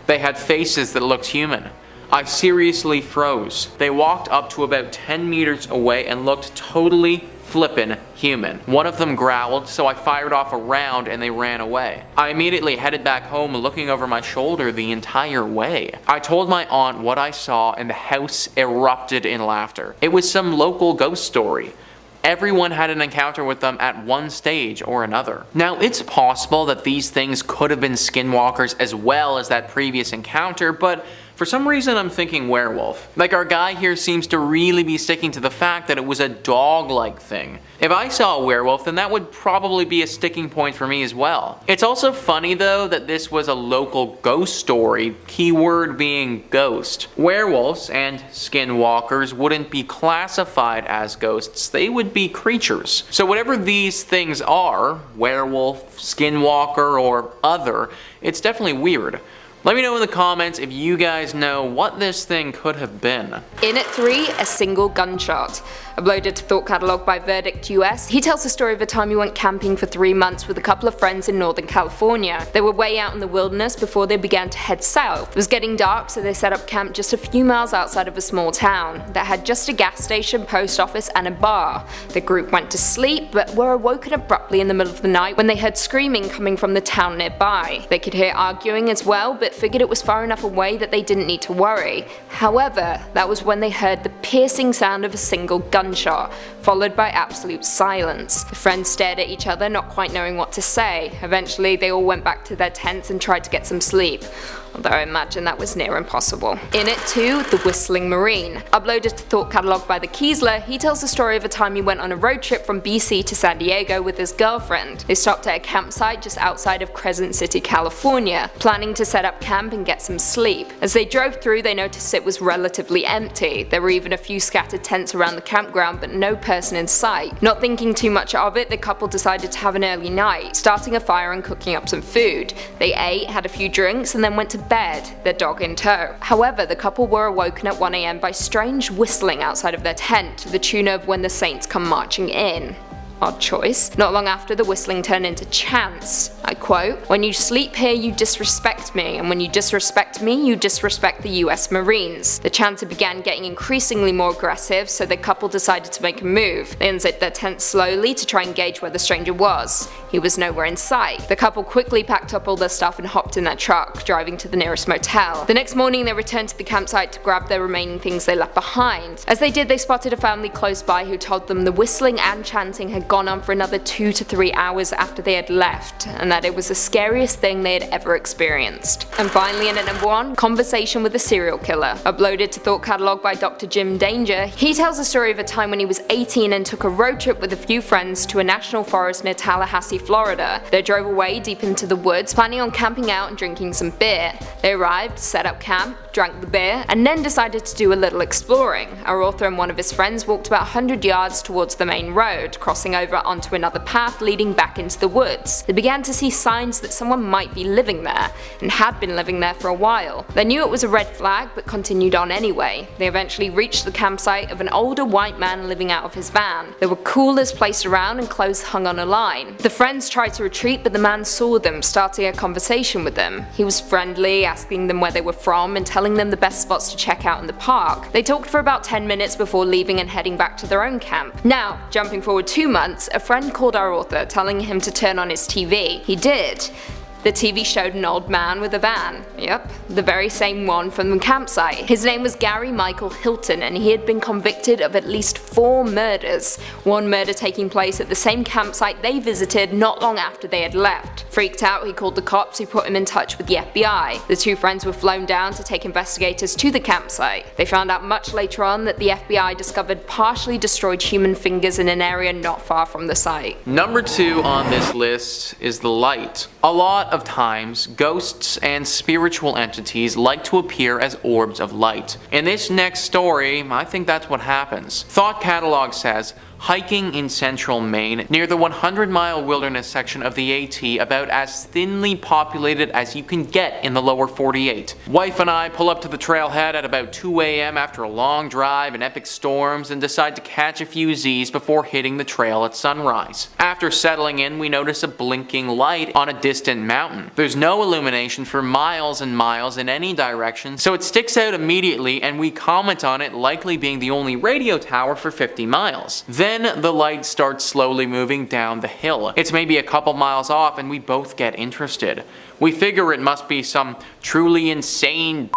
They had faces that looked human. I seriously froze. They walked up to about 10 meters away and looked totally flippin' human. One of them growled, so I fired off a round and they ran away. I immediately headed back home looking over my shoulder the entire way. I told my aunt what I saw and the house erupted in laughter. It was some local ghost story. Everyone had an encounter with them at one stage or another. Now, it's possible that these things could have been skinwalkers as well as that previous encounter, but for some reason I'm thinking werewolf. Like, our guy here seems to really be sticking to the fact that it was a dog-like thing. If I saw a werewolf, then that would probably be a sticking point for me as well. It's also funny though that this was a local ghost story, keyword being ghost. Werewolves and skinwalkers wouldn't be classified as ghosts, they would be creatures. So whatever these things are, werewolf, skinwalker, or other, it's definitely weird. Let me know in the comments if you guys know what this thing could have been. In at 3, a single gunshot. Uploaded to Thought Catalog by Verdict US, he tells the story of a time he went camping for 3 months with a couple of friends in Northern California. They were way out in the wilderness before they began to head south. It was getting dark, so they set up camp just a few miles outside of a small town that had just a gas station, post office, and a bar. The group went to sleep, but were awoken abruptly in the middle of the night when they heard screaming coming from the town nearby. They could hear arguing as well, but figured it was far enough away that they didn't need to worry. However, that was when they heard the piercing sound of a single gunshot, followed by absolute silence. The friends stared at each other, not quite knowing what to say. Eventually, they all went back to their tents and tried to get some sleep, although I imagine that was near impossible. In at 2, the Whistling Marine. Uploaded to Thought Catalog by the Kiesler, he tells the story of a time he went on a road trip from BC to San Diego with his girlfriend. They stopped at a campsite just outside of Crescent City, California, planning to set up camp and get some sleep. As they drove through, they noticed it was relatively empty. There were even a few scattered tents around the campground, but no person in sight. Not thinking too much of it, the couple decided to have an early night, starting a fire and cooking up some food. They ate, had a few drinks, and then went to bed, their dog in tow. However, the couple were awoken at 1 AM by strange whistling outside of their tent to the tune of When the Saints Come Marching In. Odd choice. Not long after, the whistling turned into chants. I quote, "When you sleep here, you disrespect me, and when you disrespect me, you disrespect the US Marines." The chanter began getting increasingly more aggressive, so the couple decided to make a move. They unzipped their tent slowly to try and gauge where the stranger was. He was nowhere in sight. The couple quickly packed up all their stuff and hopped in their truck, driving to the nearest motel. The next morning, they returned to the campsite to grab their remaining things they left behind. As they did, they spotted a family close by who told them the whistling and chanting had gone on for another 2 to 3 hours after they had left, and that it was the scariest thing they had ever experienced. And finally, in at number 1, Conversation with a Serial Killer. Uploaded to Thought Catalog by Dr. Jim Danger, he tells the story of a time when he was 18 and took a road trip with a few friends to a national forest near Tallahassee, Florida. They drove away deep into the woods, planning on camping out and drinking some beer. They arrived, set up camp, drank the beer, and then decided to do a little exploring. Our author and one of his friends walked about 100 yards towards the main road, crossing crossing over onto another path leading back into the woods. They began to see signs that someone might be living there, and had been living there for a while. They knew it was a red flag, but continued on anyway. They eventually reached the campsite of an older white man living out of his van. There were coolers placed around and clothes hung on a line. The friends tried to retreat, but the man saw them, starting a conversation with them. He was friendly, asking them where they were from and telling them the best spots to check out in the park. They talked for about 10 minutes before leaving and heading back to their own camp. Now, jumping forward 2 months, a friend called our author telling him to turn on his TV. He did. The TV showed an old man with a van. Yep, the very same one from the campsite. His name was Gary Michael Hilton, and he had been convicted of at least 4 murders, one murder taking place at the same campsite they visited not long after they had left. Freaked out, he called the cops, who put him in touch with the FBI. The 2 friends were flown down to take investigators to the campsite. They found out much later on that the FBI discovered partially destroyed human fingers in an area not far from the site. Number 2 on this list is the light. A lot of times, ghosts and spiritual entities like to appear as orbs of light. In this next story, I think that's what happens. Thought Catalog says, hiking in central Maine, near the 100-mile wilderness section of the AT, about as thinly populated as you can get in the lower 48. Wife and I pull up to the trailhead at about 2 a.m. after a long drive and epic storms and decide to catch a few Z's before hitting the trail at sunrise. After settling in, we notice a blinking light on a distant mountain. There's no illumination for miles and miles in any direction, so it sticks out immediately and we comment on it likely being the only radio tower for 50 miles. Then the light starts slowly moving down the hill. It's maybe a couple miles off and we both get interested. We figure it must be some truly insane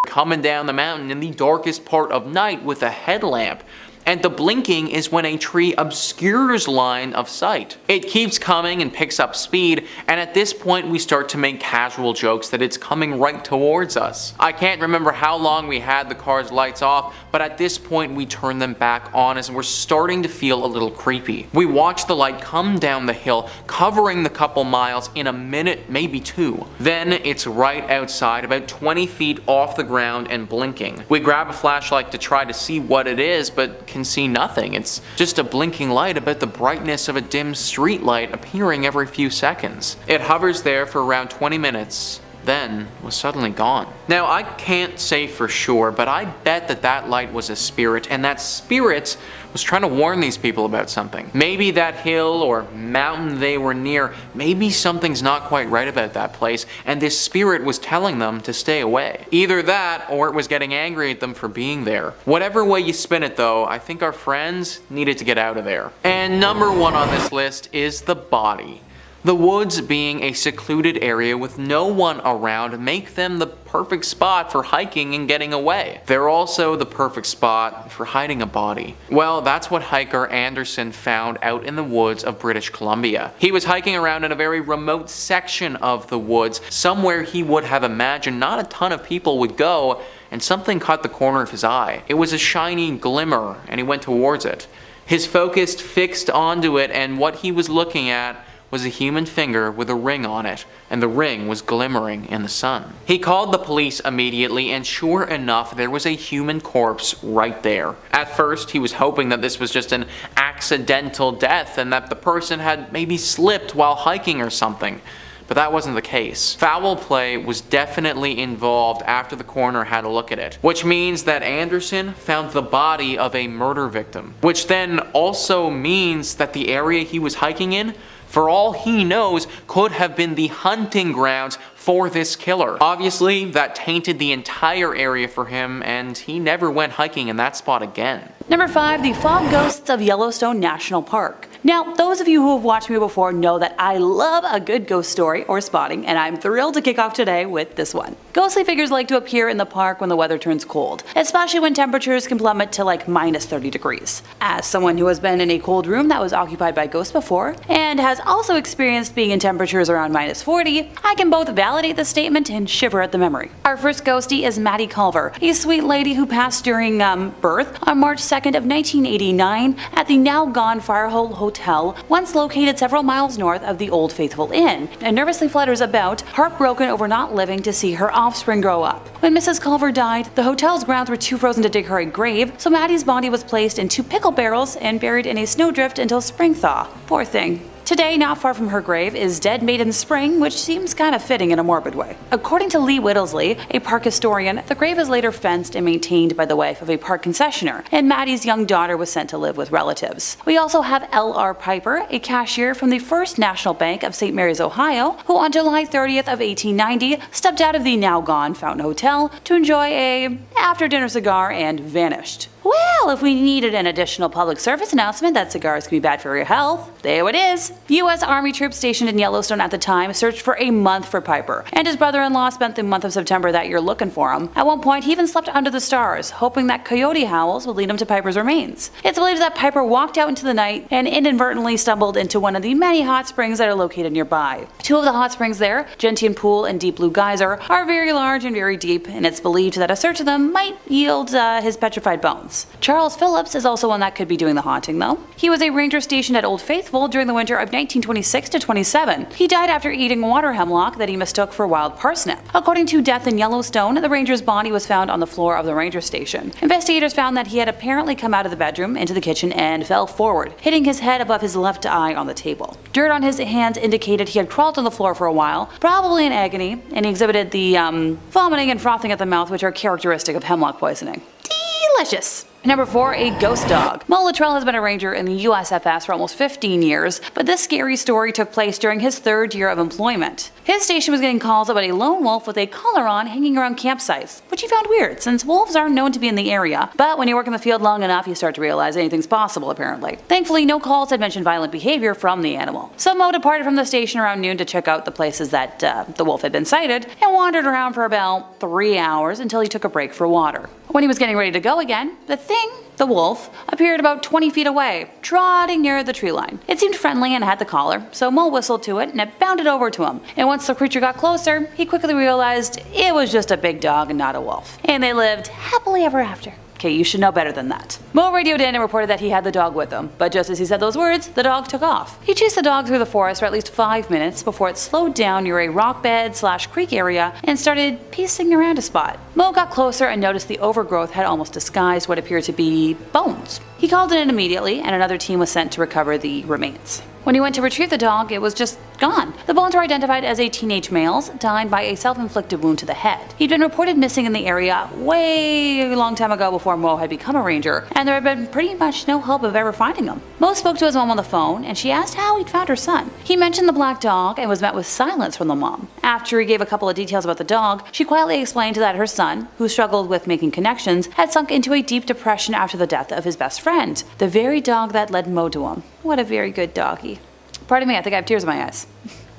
coming down the mountain in the darkest part of night with a headlamp. And the blinking is when a tree obscures line of sight. It keeps coming and picks up speed, and at this point we start to make casual jokes that it's coming right towards us. I can't remember how long we had the car's lights off, but at this point we turn them back on as we're starting to feel a little creepy. We watch the light come down the hill, covering the couple miles in a minute, maybe 2. Then it's right outside, about 20 feet off the ground and blinking. We grab a flashlight to try to see what it is, but can see nothing. It's just a blinking light about the brightness of a dim street light appearing every few seconds. It hovers there for around 20 minutes, then was suddenly gone. Now I can't say for sure, but I bet that light was a spirit, and that spirit was trying to warn these people about something. Maybe that hill or mountain they were near, maybe something's not quite right about that place, and this spirit was telling them to stay away. Either that, or it was getting angry at them for being there. Whatever way you spin it though, I think our friends needed to get out of there. And number 1 on this list is the body. The woods, being a secluded area with no one around, make them the perfect spot for hiking and getting away. They're also the perfect spot for hiding a body. Well, that's what hiker Anderson found out in the woods of British Columbia. He was hiking around in a very remote section of the woods, somewhere he would have imagined not a ton of people would go, and something caught the corner of his eye. It was a shiny glimmer, and he went towards it. His focus fixed onto it, and what he was looking at was a human finger with a ring on it, and the ring was glimmering in the sun. He called the police immediately, and sure enough, there was a human corpse right there. At first, he was hoping that this was just an accidental death and that the person had maybe slipped while hiking or something. But that wasn't the case. Foul play was definitely involved after the coroner had a look at it, which means that Anderson found the body of a murder victim, which then also means that the area he was hiking in, for all he knows, could have been the hunting grounds for this killer. Obviously, that tainted the entire area for him, and he never went hiking in that spot again. Number 5, the fog ghosts of Yellowstone National Park. Now, those of you who have watched me before know that I love a good ghost story or spotting, and I'm thrilled to kick off today with this one. Ghostly figures like to appear in the park when the weather turns cold, especially when temperatures can plummet to like minus 30 degrees. As someone who has been in a cold room that was occupied by ghosts before, and has also experienced being in temperatures around minus 40, I can both validate validate the statement and shiver at the memory. Our first ghostie is Maddie Culver, a sweet lady who passed during birth on March 2nd of 1989 at the now gone Firehole Hotel, once located several miles north of the Old Faithful Inn, and nervously flutters about, heartbroken over not living to see her offspring grow up. When Mrs. Culver died, the hotel's grounds were too frozen to dig her a grave, so Maddie's body was placed in 2 pickle barrels and buried in a snowdrift until spring thaw. Poor thing. Today, not far from her grave, is Dead Maiden Spring, which seems kind of fitting in a morbid way. According to Lee Whittlesley, a park historian, the grave is later fenced and maintained by the wife of a park concessionaire, and Maddie's young daughter was sent to live with relatives. We also have L.R. Piper, a cashier from the First National Bank of St. Mary's, Ohio, who on July 30th of 1890 stepped out of the now gone Fountain Hotel to enjoy a after-dinner cigar and vanished. Well, if we needed an additional public service announcement that cigars can be bad for your health, there it is. U.S. Army troops stationed in Yellowstone at the time searched for a month for Piper, and his brother-in-law spent the month of September that year looking for him. At one point, he even slept under the stars, hoping that coyote howls would lead him to Piper's remains. It's believed that Piper walked out into the night and inadvertently stumbled into one of the many hot springs that are located nearby. 2 of the hot springs there, Gentian Pool and Deep Blue Geyser, are very large and very deep, and it's believed that a search of them might yield his petrified bones. Charles Phillips is also one that could be doing the haunting, though. He was a ranger stationed at Old Faithful during the winter of 1926 to 27. He died after eating water hemlock that he mistook for wild parsnip. According to Death in Yellowstone, the ranger's body was found on the floor of the ranger station. Investigators found that he had apparently come out of the bedroom into the kitchen and fell forward, hitting his head above his left eye on the table. Dirt on his hands indicated he had crawled on the floor for a while, probably in agony, and he exhibited the vomiting and frothing at the mouth, which are characteristic of hemlock poisoning. Delicious! Number 4, a ghost dog. Mo Luttrell has been a ranger in the USFS for almost 15 years, but this scary story took place during his 3rd year of employment. His station was getting calls about a lone wolf with a collar on hanging around campsites, which he found weird since wolves aren't known to be in the area, but when you work in the field long enough you start to realize anything's possible apparently. Thankfully, no calls had mentioned violent behavior from the animal. So Mo departed from the station around noon to check out the places that the wolf had been sighted, and wandered around for about 3 hours until he took a break for water. When he was getting ready to go again, the wolf, appeared about 20 feet away, trotting near the tree line. It seemed friendly and had the collar, so Mo whistled to it and it bounded over to him. And once the creature got closer, he quickly realized it was just a big dog and not a wolf. And they lived happily ever after. Okay, you should know better than that. Mo radioed in and reported that he had the dog with him, but just as he said those words, the dog took off. He chased the dog through the forest for at least 5 minutes before it slowed down near a rock bed / creek area and started pacing around a spot. Mo got closer and noticed the overgrowth had almost disguised what appeared to be bones. He called it in immediately, and another team was sent to recover the remains. When he went to retrieve the dog, it was just gone. The bones were identified as a teenage male's, dying by a self-inflicted wound to the head. He'd been reported missing in the area way long time ago before Mo had become a ranger, and there had been pretty much no hope of ever finding him. Mo spoke to his mom on the phone, and she asked how he'd found her son. He mentioned the black dog and was met with silence from the mom. After he gave a couple of details about the dog, she quietly explained that her son, who struggled with making connections, had sunk into a deep depression after the death of his best friend, the very dog that led Mo to him. What a very good doggy. Pardon me, I think I have tears in my eyes.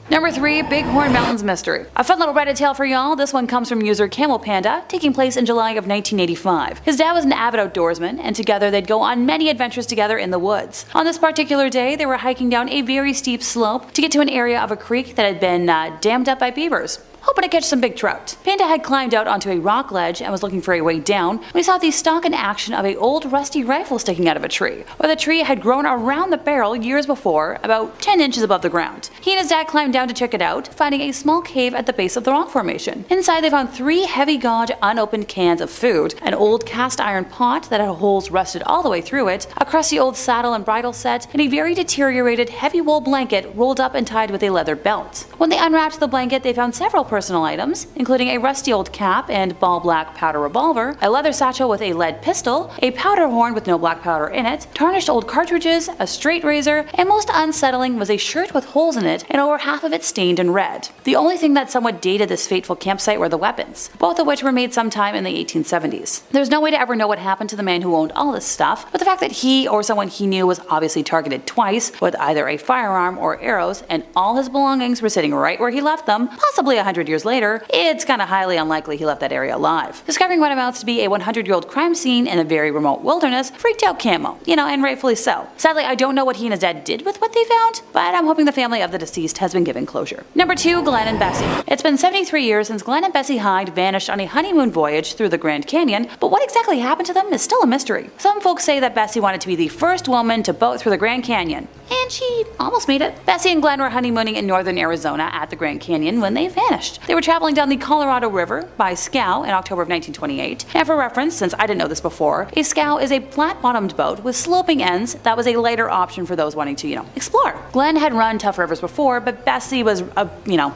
Number 3, Bighorn Mountains Mystery. A fun little Reddit tale for y'all. This one comes from user Camel Panda, taking place in July of 1985. His dad was an avid outdoorsman, and together they'd go on many adventures together in the woods. On this particular day, they were hiking down a very steep slope to get to an area of a creek that had been dammed up by beavers, hoping to catch some big trout. Panda had climbed out onto a rock ledge and was looking for a way down when he saw the stock and action of an old rusty rifle sticking out of a tree, where the tree had grown around the barrel years before, about 10 inches above the ground. He and his dad climbed down to check it out, finding a small cave at the base of the rock formation. Inside they found 3 heavy gauge unopened cans of food, an old cast iron pot that had holes rusted all the way through it, a crusty old saddle and bridle set, and a very deteriorated heavy wool blanket rolled up and tied with a leather belt. When they unwrapped the blanket, they found several personal items, including a rusty old cap and ball black powder revolver, a leather satchel with a lead pistol, a powder horn with no black powder in it, tarnished old cartridges, a straight razor, and most unsettling was a shirt with holes in it and over half of it stained in red. The only thing that somewhat dated this fateful campsite were the weapons, both of which were made sometime in the 1870s. There's no way to ever know what happened to the man who owned all this stuff, but the fact that he or someone he knew was obviously targeted twice with either a firearm or arrows, and all his belongings were sitting right where he left them, possibly 100 100 years later, it's kinda highly unlikely he left that area alive. Discovering what amounts to be a 100-year-old crime scene in a very remote wilderness freaked out Camo, and rightfully so. Sadly, I don't know what he and his dad did with what they found, but I'm hoping the family of the deceased has been given closure. Number 2. Glenn and Bessie. It's been 73 years since Glenn and Bessie Hyde vanished on a honeymoon voyage through the Grand Canyon, but what exactly happened to them is still a mystery. Some folks say that Bessie wanted to be the first woman to boat through the Grand Canyon, and she almost made it. Bessie and Glenn were honeymooning in northern Arizona at the Grand Canyon when they vanished. They were traveling down the Colorado River by scow in October of 1928, and for reference, since I didn't know this before, a scow is a flat-bottomed boat with sloping ends that was a lighter option for those wanting to, explore. Glenn had run tough rivers before, but Bessie was a,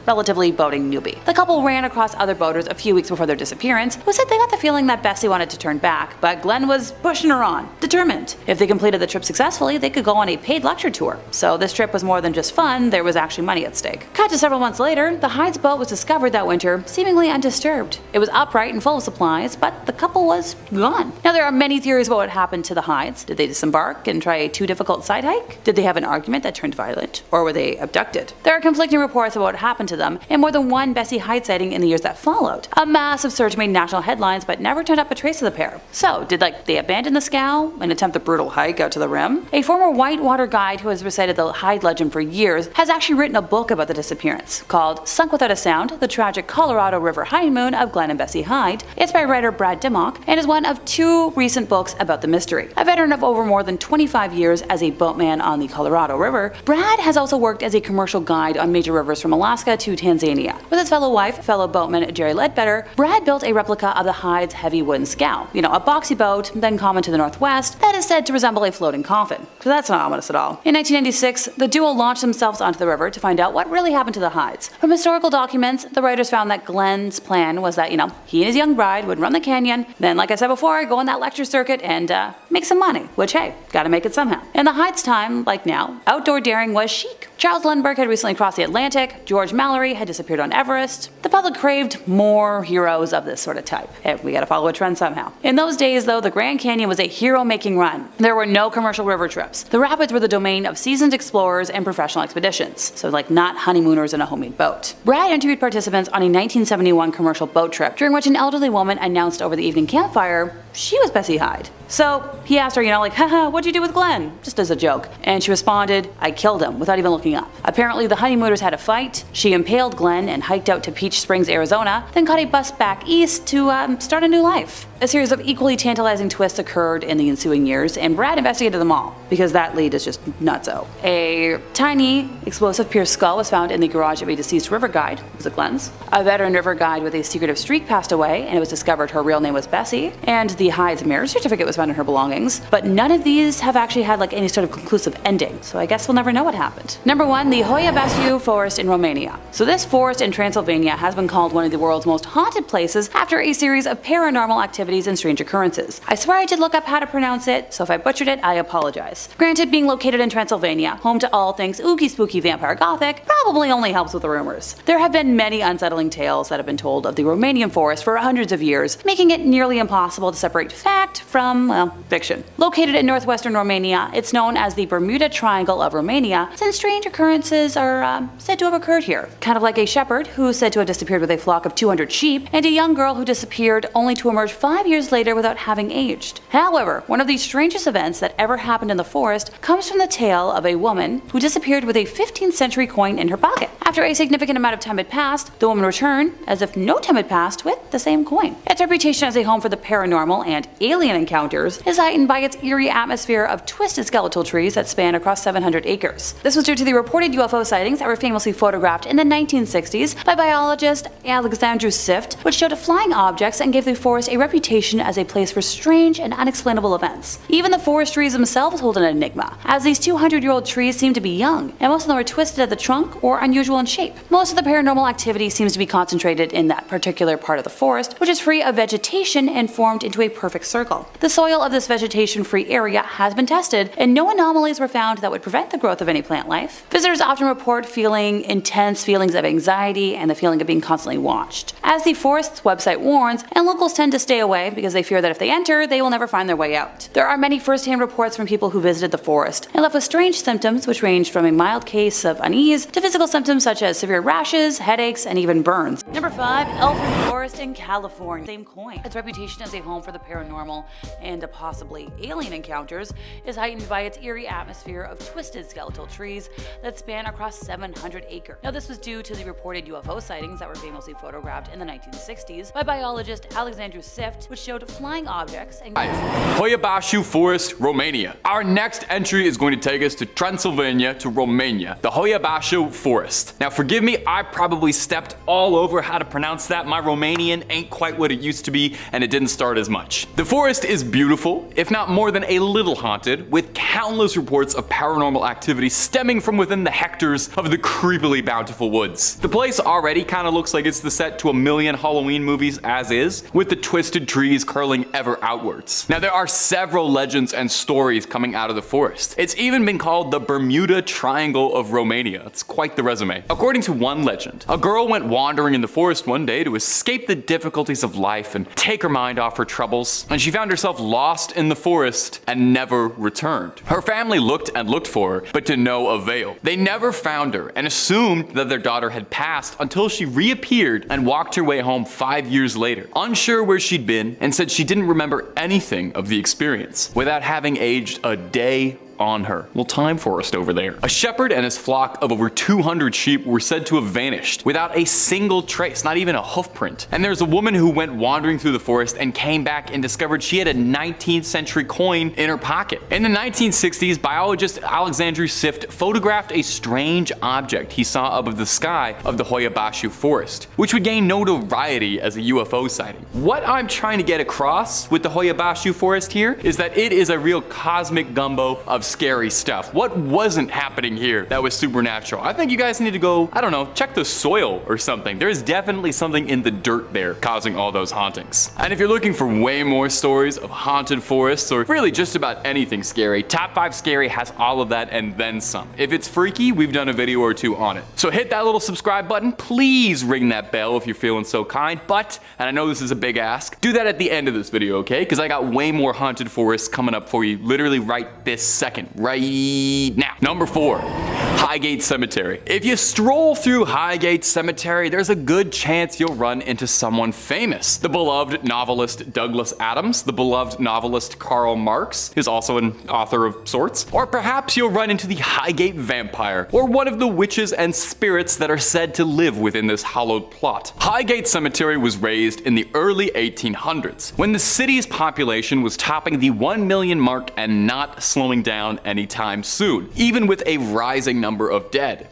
relatively boating newbie. The couple ran across other boaters a few weeks before their disappearance, who said they got the feeling that Bessie wanted to turn back, but Glenn was pushing her on, determined. If they completed the trip successfully, they could go on a paid lecture tour. So this trip was more than just fun, there was actually money at stake. Cut to several months later, the Hyde's boat was discovered that winter, seemingly undisturbed. It was upright and full of supplies, but the couple was gone. Now there are many theories about what happened to the Hydes. Did they disembark and try a too difficult side hike? Did they have an argument that turned violent? Or were they abducted? There are conflicting reports about what happened to them, and more than one Bessie Hyde sighting in the years that followed. A massive search made national headlines, but never turned up a trace of the pair. So, did they abandon the scow and attempt the brutal hike out to the rim? A former whitewater guide who has recited the Hyde legend for years has actually written a book about the disappearance, called Sunk Without a Sound, The Tragic Colorado River Honeymoon of Glenn and Bessie Hyde. It's by writer Brad Dimmock, and is one of 2 recent books about the mystery. A veteran of over more than 25 years as a boatman on the Colorado River, Brad has also worked as a commercial guide on major rivers from Alaska to Tanzania. With his fellow boatman Jerry Ledbetter, Brad built a replica of the Hyde's heavy wooden scow, a boxy boat, then common to the Northwest, that is said to resemble a floating coffin. So that's not ominous at all. In 1996, the duo launched themselves onto the river to find out what really happened to the Hydes. From historical documents, the writers found that Glenn's plan was that, he and his young bride would run the canyon, then like I said before, go on that lecture circuit and make some money, which hey, gotta make it somehow. In the Hyde's time, like now, outdoor daring was chic. Charles Lindbergh had recently crossed the Atlantic, George Mallory had disappeared on Everest. The public craved more heroes of this sort of type. Hey, we gotta follow a trend somehow. In those days though, the Grand Canyon was a hero-making run. There were no commercial river trips. The rapids were the domain of seasoned explorers and professional expeditions, so like not honeymooners in a homemade boat. Brad interviewed participants on a 1971 commercial boat trip, during which an elderly woman announced over the evening campfire she was Bessie Hyde. So he asked her, haha, what'd you do with Glenn? Just as a joke. And she responded, I killed him, without even looking up. Apparently the honeymooners had a fight, she impaled Glenn and hiked out to Peach Springs, Arizona, then caught a bus back east to start a new life. A series of equally tantalizing twists occurred in the ensuing years, and Brad investigated them all, because that lead is just nutso. A tiny, explosive pierced skull was found in the garage of a deceased river guide. Was it Glenn's? A veteran river guide with a secretive streak passed away, and it was discovered her real name was Bessie, and the Hyde's marriage certificate was found in her belongings, but none of these have actually had any sort of conclusive ending, so I guess we'll never know what happened. Number 1, the Hoia baciu forest in Romania. So this forest in Transylvania has been called one of the world's most haunted places after a series of paranormal activities and strange occurrences. I swear I did look up how to pronounce it, so if I butchered it, I apologize. Granted, being located in Transylvania, home to all things ooky spooky vampire gothic, probably only helps with the rumors. There have been many unsettling tales that have been told of the Romanian forest for hundreds of years, making it nearly impossible to separate fact from, fiction. Located in northwestern Romania, it's known as the Bermuda Triangle of Romania, since strange occurrences are said to have occurred here. Kind of like a shepherd who's said to have disappeared with a flock of 200 sheep, and a young girl who disappeared only to emerge 5 years later without having aged. However, one of the strangest events that ever happened in the forest comes from the tale of a woman who disappeared with a 15th century coin in her pocket. After a significant amount of time had passed, the woman returned, as if no time had passed, with the same coin. Its reputation as a home for the paranormal and alien encounters is heightened by its eerie atmosphere of twisted skeletal trees that span across 700 acres. This was due to the reported UFO sightings that were famously photographed in the 1960s by biologist Alexandru Sift, which showed flying objects and gave the forest a reputation as a place for strange and unexplainable events. Even the forest trees themselves hold an enigma, as these 200-year-old trees seem to be young, and most of them are twisted at the trunk or unusual in shape. Most of the paranormal activity seems to be concentrated in that particular part of the forest, which is free of vegetation and formed into a perfect circle. The soil of this vegetation-free area has been tested, and no anomalies were found that would prevent the growth of any plant life. Visitors often report feeling intense feelings of anxiety and the feeling of being constantly watched. As the forest's website warns, and locals tend to stay away because they fear that if they enter, they will never find their way out. There are many first-hand reports from people who visited the forest and left with strange symptoms which ranged from a mild case of unease to physical symptoms such as severe rashes, headaches, and even burns. Number 5, Elfin Forest in California. Same coin. Its reputation as a home for the paranormal and possibly alien encounters is heightened by its eerie atmosphere of twisted skeletal trees that span across 700 acres. Now, this was due to the reported UFO sightings that were famously photographed in the 1960s by biologist Alexandru Sift, which showed flying objects and Hoia baciu Forest, Romania. Our next entry is going to take us to Transylvania to Romania, the Hoia baciu Forest. Now, forgive me, I probably stepped all over how to pronounce that. My Romanian ain't quite what it used to be, and it didn't start as much. The forest is beautiful, if not more than a little haunted, with countless reports of paranormal activity stemming from within the hectares of the creepily bountiful woods. The place already kind of looks like it's the set to a million Halloween movies as is, with the twisted trees curling ever outwards. Now, there are several legends and stories coming out of the forest. It's even been called the Bermuda Triangle of Romania. It's quite the resume. According to one legend, a girl went wandering in the forest one day to escape the difficulties of life and take her mind off her troubles, and she found herself lost in the forest and never returned. Her family looked and looked for her, but to no avail. They never found her and assumed that their daughter had passed until she reappeared and walked her way home 5 years later, unsure where she'd been, and said she didn't remember anything of the experience, without having aged a day on her. Well, time forest over there. A shepherd and his flock of over 200 sheep were said to have vanished without a single trace, not even a hoof print. And there's a woman who went wandering through the forest and came back and discovered she had a 19th century coin in her pocket. In the 1960s, biologist Alexandru Sift photographed a strange object he saw above the sky of the Hoia baciu Forest, which would gain notoriety as a UFO sighting. What I'm trying to get across with the Hoia baciu Forest here is that it is a real cosmic gumbo of scary stuff. What wasn't happening here that was supernatural? I think you guys need to go, I don't know, check the soil or something. There's definitely something in the dirt there causing all those hauntings. And if you're looking for way more stories of haunted forests or really just about anything scary, Top 5 Scary has all of that and then some. If it's freaky, we've done a video or two on it. So hit that little subscribe button. Please ring that bell if you're feeling so kind. But, and I know this is a big ask, do that at the end of this video, okay? Because I got way more haunted forests coming up for you literally right this second. Right now. Number 4, Highgate Cemetery. If you stroll through Highgate Cemetery, there's a good chance you'll run into someone famous. The beloved novelist Douglas Adams, the beloved novelist Karl Marx is also an author of sorts, or perhaps you'll run into the Highgate Vampire, or one of the witches and spirits that are said to live within this hallowed plot. Highgate Cemetery was raised in the early 1800s, when the city's population was topping the 1 million mark and not slowing down anytime soon, even with a rising number of dead.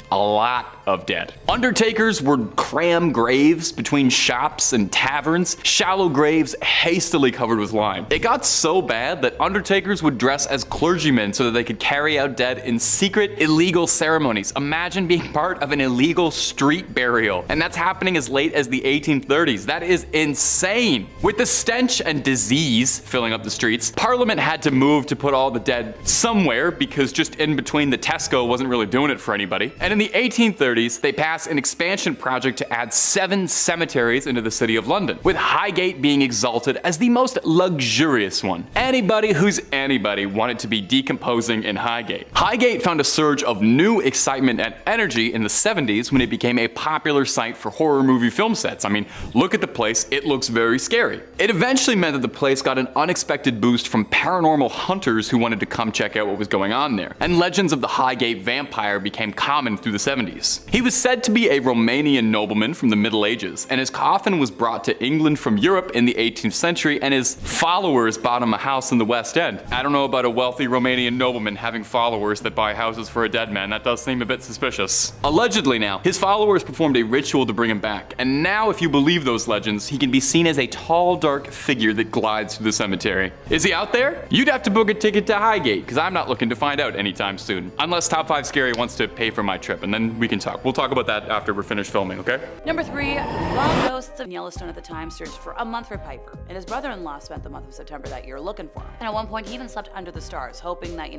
A lot of dead. Undertakers would cram graves between shops and taverns, shallow graves hastily covered with lime. It got so bad that undertakers would dress as clergymen so that they could carry out dead in secret, illegal ceremonies. Imagine being part of an illegal street burial, and that's happening as late as the 1830s. That is insane. With the stench and disease filling up the streets, Parliament had to move to put all the dead somewhere because just in between the Tesco wasn't really doing it for anybody. And in the 1830s, they passed an expansion project to add 7 cemeteries into the city of London, with Highgate being exalted as the most luxurious one. Anybody who's anybody wanted to be decomposing in Highgate. Highgate found a surge of new excitement and energy in the 70s when it became a popular site for horror movie film sets. I mean, look at the place, it looks very scary. It eventually meant that the place got an unexpected boost from paranormal hunters who wanted to come check out what was going on there, and legends of the Highgate Vampire became common through the 70s. He was said to be a Romanian nobleman from the Middle Ages, and his coffin was brought to England from Europe in the 18th century, and his followers bought him a house in the West End. I don't know about a wealthy Romanian nobleman having followers that buy houses for a dead man. That does seem a bit suspicious. Allegedly now, his followers performed a ritual to bring him back, and now if you believe those legends, he can be seen as a tall, dark figure that glides through the cemetery. Is he out there? You'd have to book a ticket to Highgate, because I'm not looking to find out anytime soon. Unless Top 5 Scary wants to pay for my trip, and then we can talk. We'll talk about that after we're finished filming, okay? Number 3, the ghosts of Yellowstone at the time searched for a month for Piper, and his brother-in-law spent the month of September that year looking for him. And at one point, he even slept under the stars, hoping that,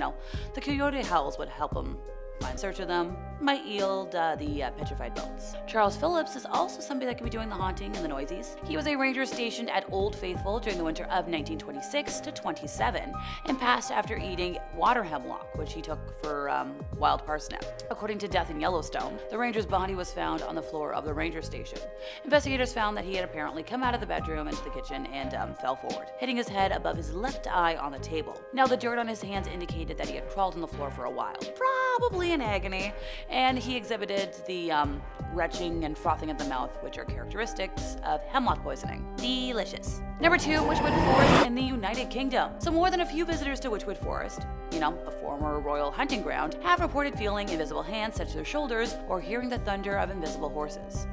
the coyote howls would help him Fine search of them might yield the petrified bones. Charles Phillips is also somebody that could be doing the haunting and the noisies. He was a ranger stationed at Old Faithful during the winter of 1926 to 27 and passed after eating water hemlock, which he took for wild parsnip. According to Death in Yellowstone, the ranger's body was found on the floor of the ranger station. Investigators found that he had apparently come out of the bedroom into the kitchen and fell forward, hitting his head above his left eye on the table. Now, the dirt on his hands indicated that he had crawled on the floor for a while, probably in agony, and he exhibited the retching and frothing at the mouth, which are characteristics of hemlock poisoning. Delicious. Number 2, Wychwood Forest in the United Kingdom. So more than a few visitors to Wychwood Forest, a former royal hunting ground, have reported feeling invisible hands touch their shoulders or hearing the thunder of invisible horses.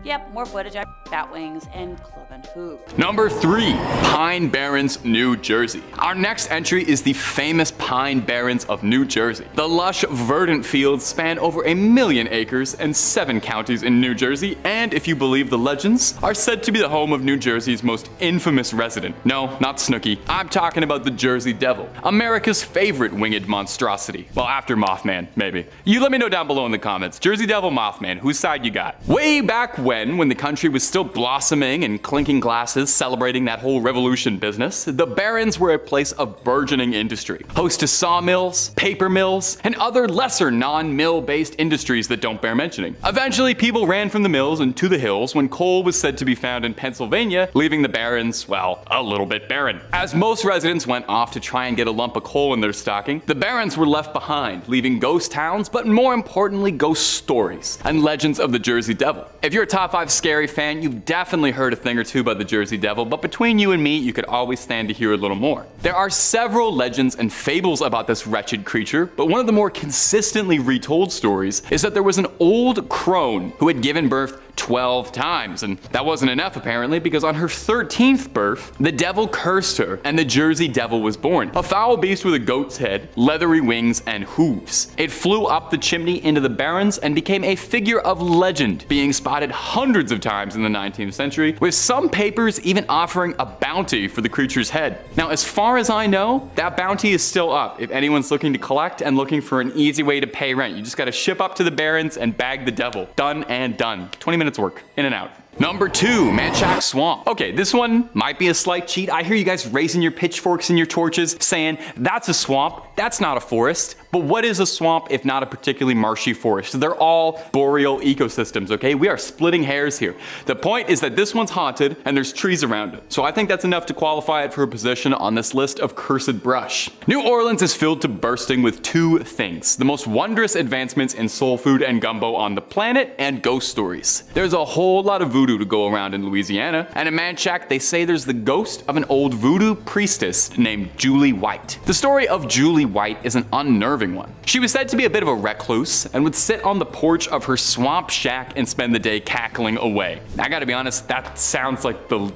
Yep, more footage of bat wings and cloven hoof. Number 3, Pine Barrens, New Jersey. Our next entry is the famous Pine Barrens of New Jersey. The lush, verdant fields span over 1 million acres and 7 counties in New Jersey, and if you believe the legends, are said to be the home of New Jersey's most infamous resident. No, not Snooki. I'm talking about the Jersey Devil, America's favorite winged monstrosity. Well, after Mothman, maybe. You let me know down below in the comments. Jersey Devil, Mothman, whose side you got? Way back when the country was still blossoming and clinking glasses, celebrating that whole revolution business, the Barrens were a place of burgeoning industry, host to sawmills, paper mills, and other lesser non-mill based industries that don't bear mentioning. Eventually, people ran from the mills and to the hills when coal was said to be found in Pennsylvania, leaving the Barrens, well, a little bit barren. As most residents went off to try and get a lump of coal in their stocking, the Barrens were left behind, leaving ghost towns, but more importantly, ghost stories and legends of the Jersey Devil. If you're a top 5 scary fan, you've definitely heard a thing or two about the Jersey Devil, but between you and me, you could always stand to hear a little more. There are several legends and fables about this wretched creature, but one of the more consistently retold stories is that there was an old crone who had given birth 12 times, and that wasn't enough apparently, because on her 13th birth, the devil cursed her and the Jersey Devil was born. A foul beast with a goat's head, leathery wings, and hooves. It flew up the chimney into the Barrens and became a figure of legend, being spotted hundreds of times in the 19th century, with some papers even offering a bounty for the creature's head. Now, as far as I know, that bounty is still up if anyone's looking to collect and looking for an easy way to pay rent. You just gotta ship up to the Barrens and bag the devil. Done and done. 20 minutes work, in and out. Number 2, Manchac Swamp. Okay, this one might be a slight cheat. I hear you guys raising your pitchforks and your torches saying, that's a swamp, that's not a forest. But what is a swamp if not a particularly marshy forest? They're all boreal ecosystems, okay? We are splitting hairs here. The point is that this one's haunted and there's trees around it. So I think that's enough to qualify it for a position on this list of cursed brush. New Orleans is filled to bursting with 2 things: the most wondrous advancements in soul food and gumbo on the planet, and ghost stories. There's a whole lot of voodoo to go around in Louisiana, and in Manchac they say there's the ghost of an old voodoo priestess named Julie White. The story of Julie White is an unnerving one. She was said to be a bit of a recluse and would sit on the porch of her swamp shack and spend the day cackling away. I gotta be honest, that sounds like the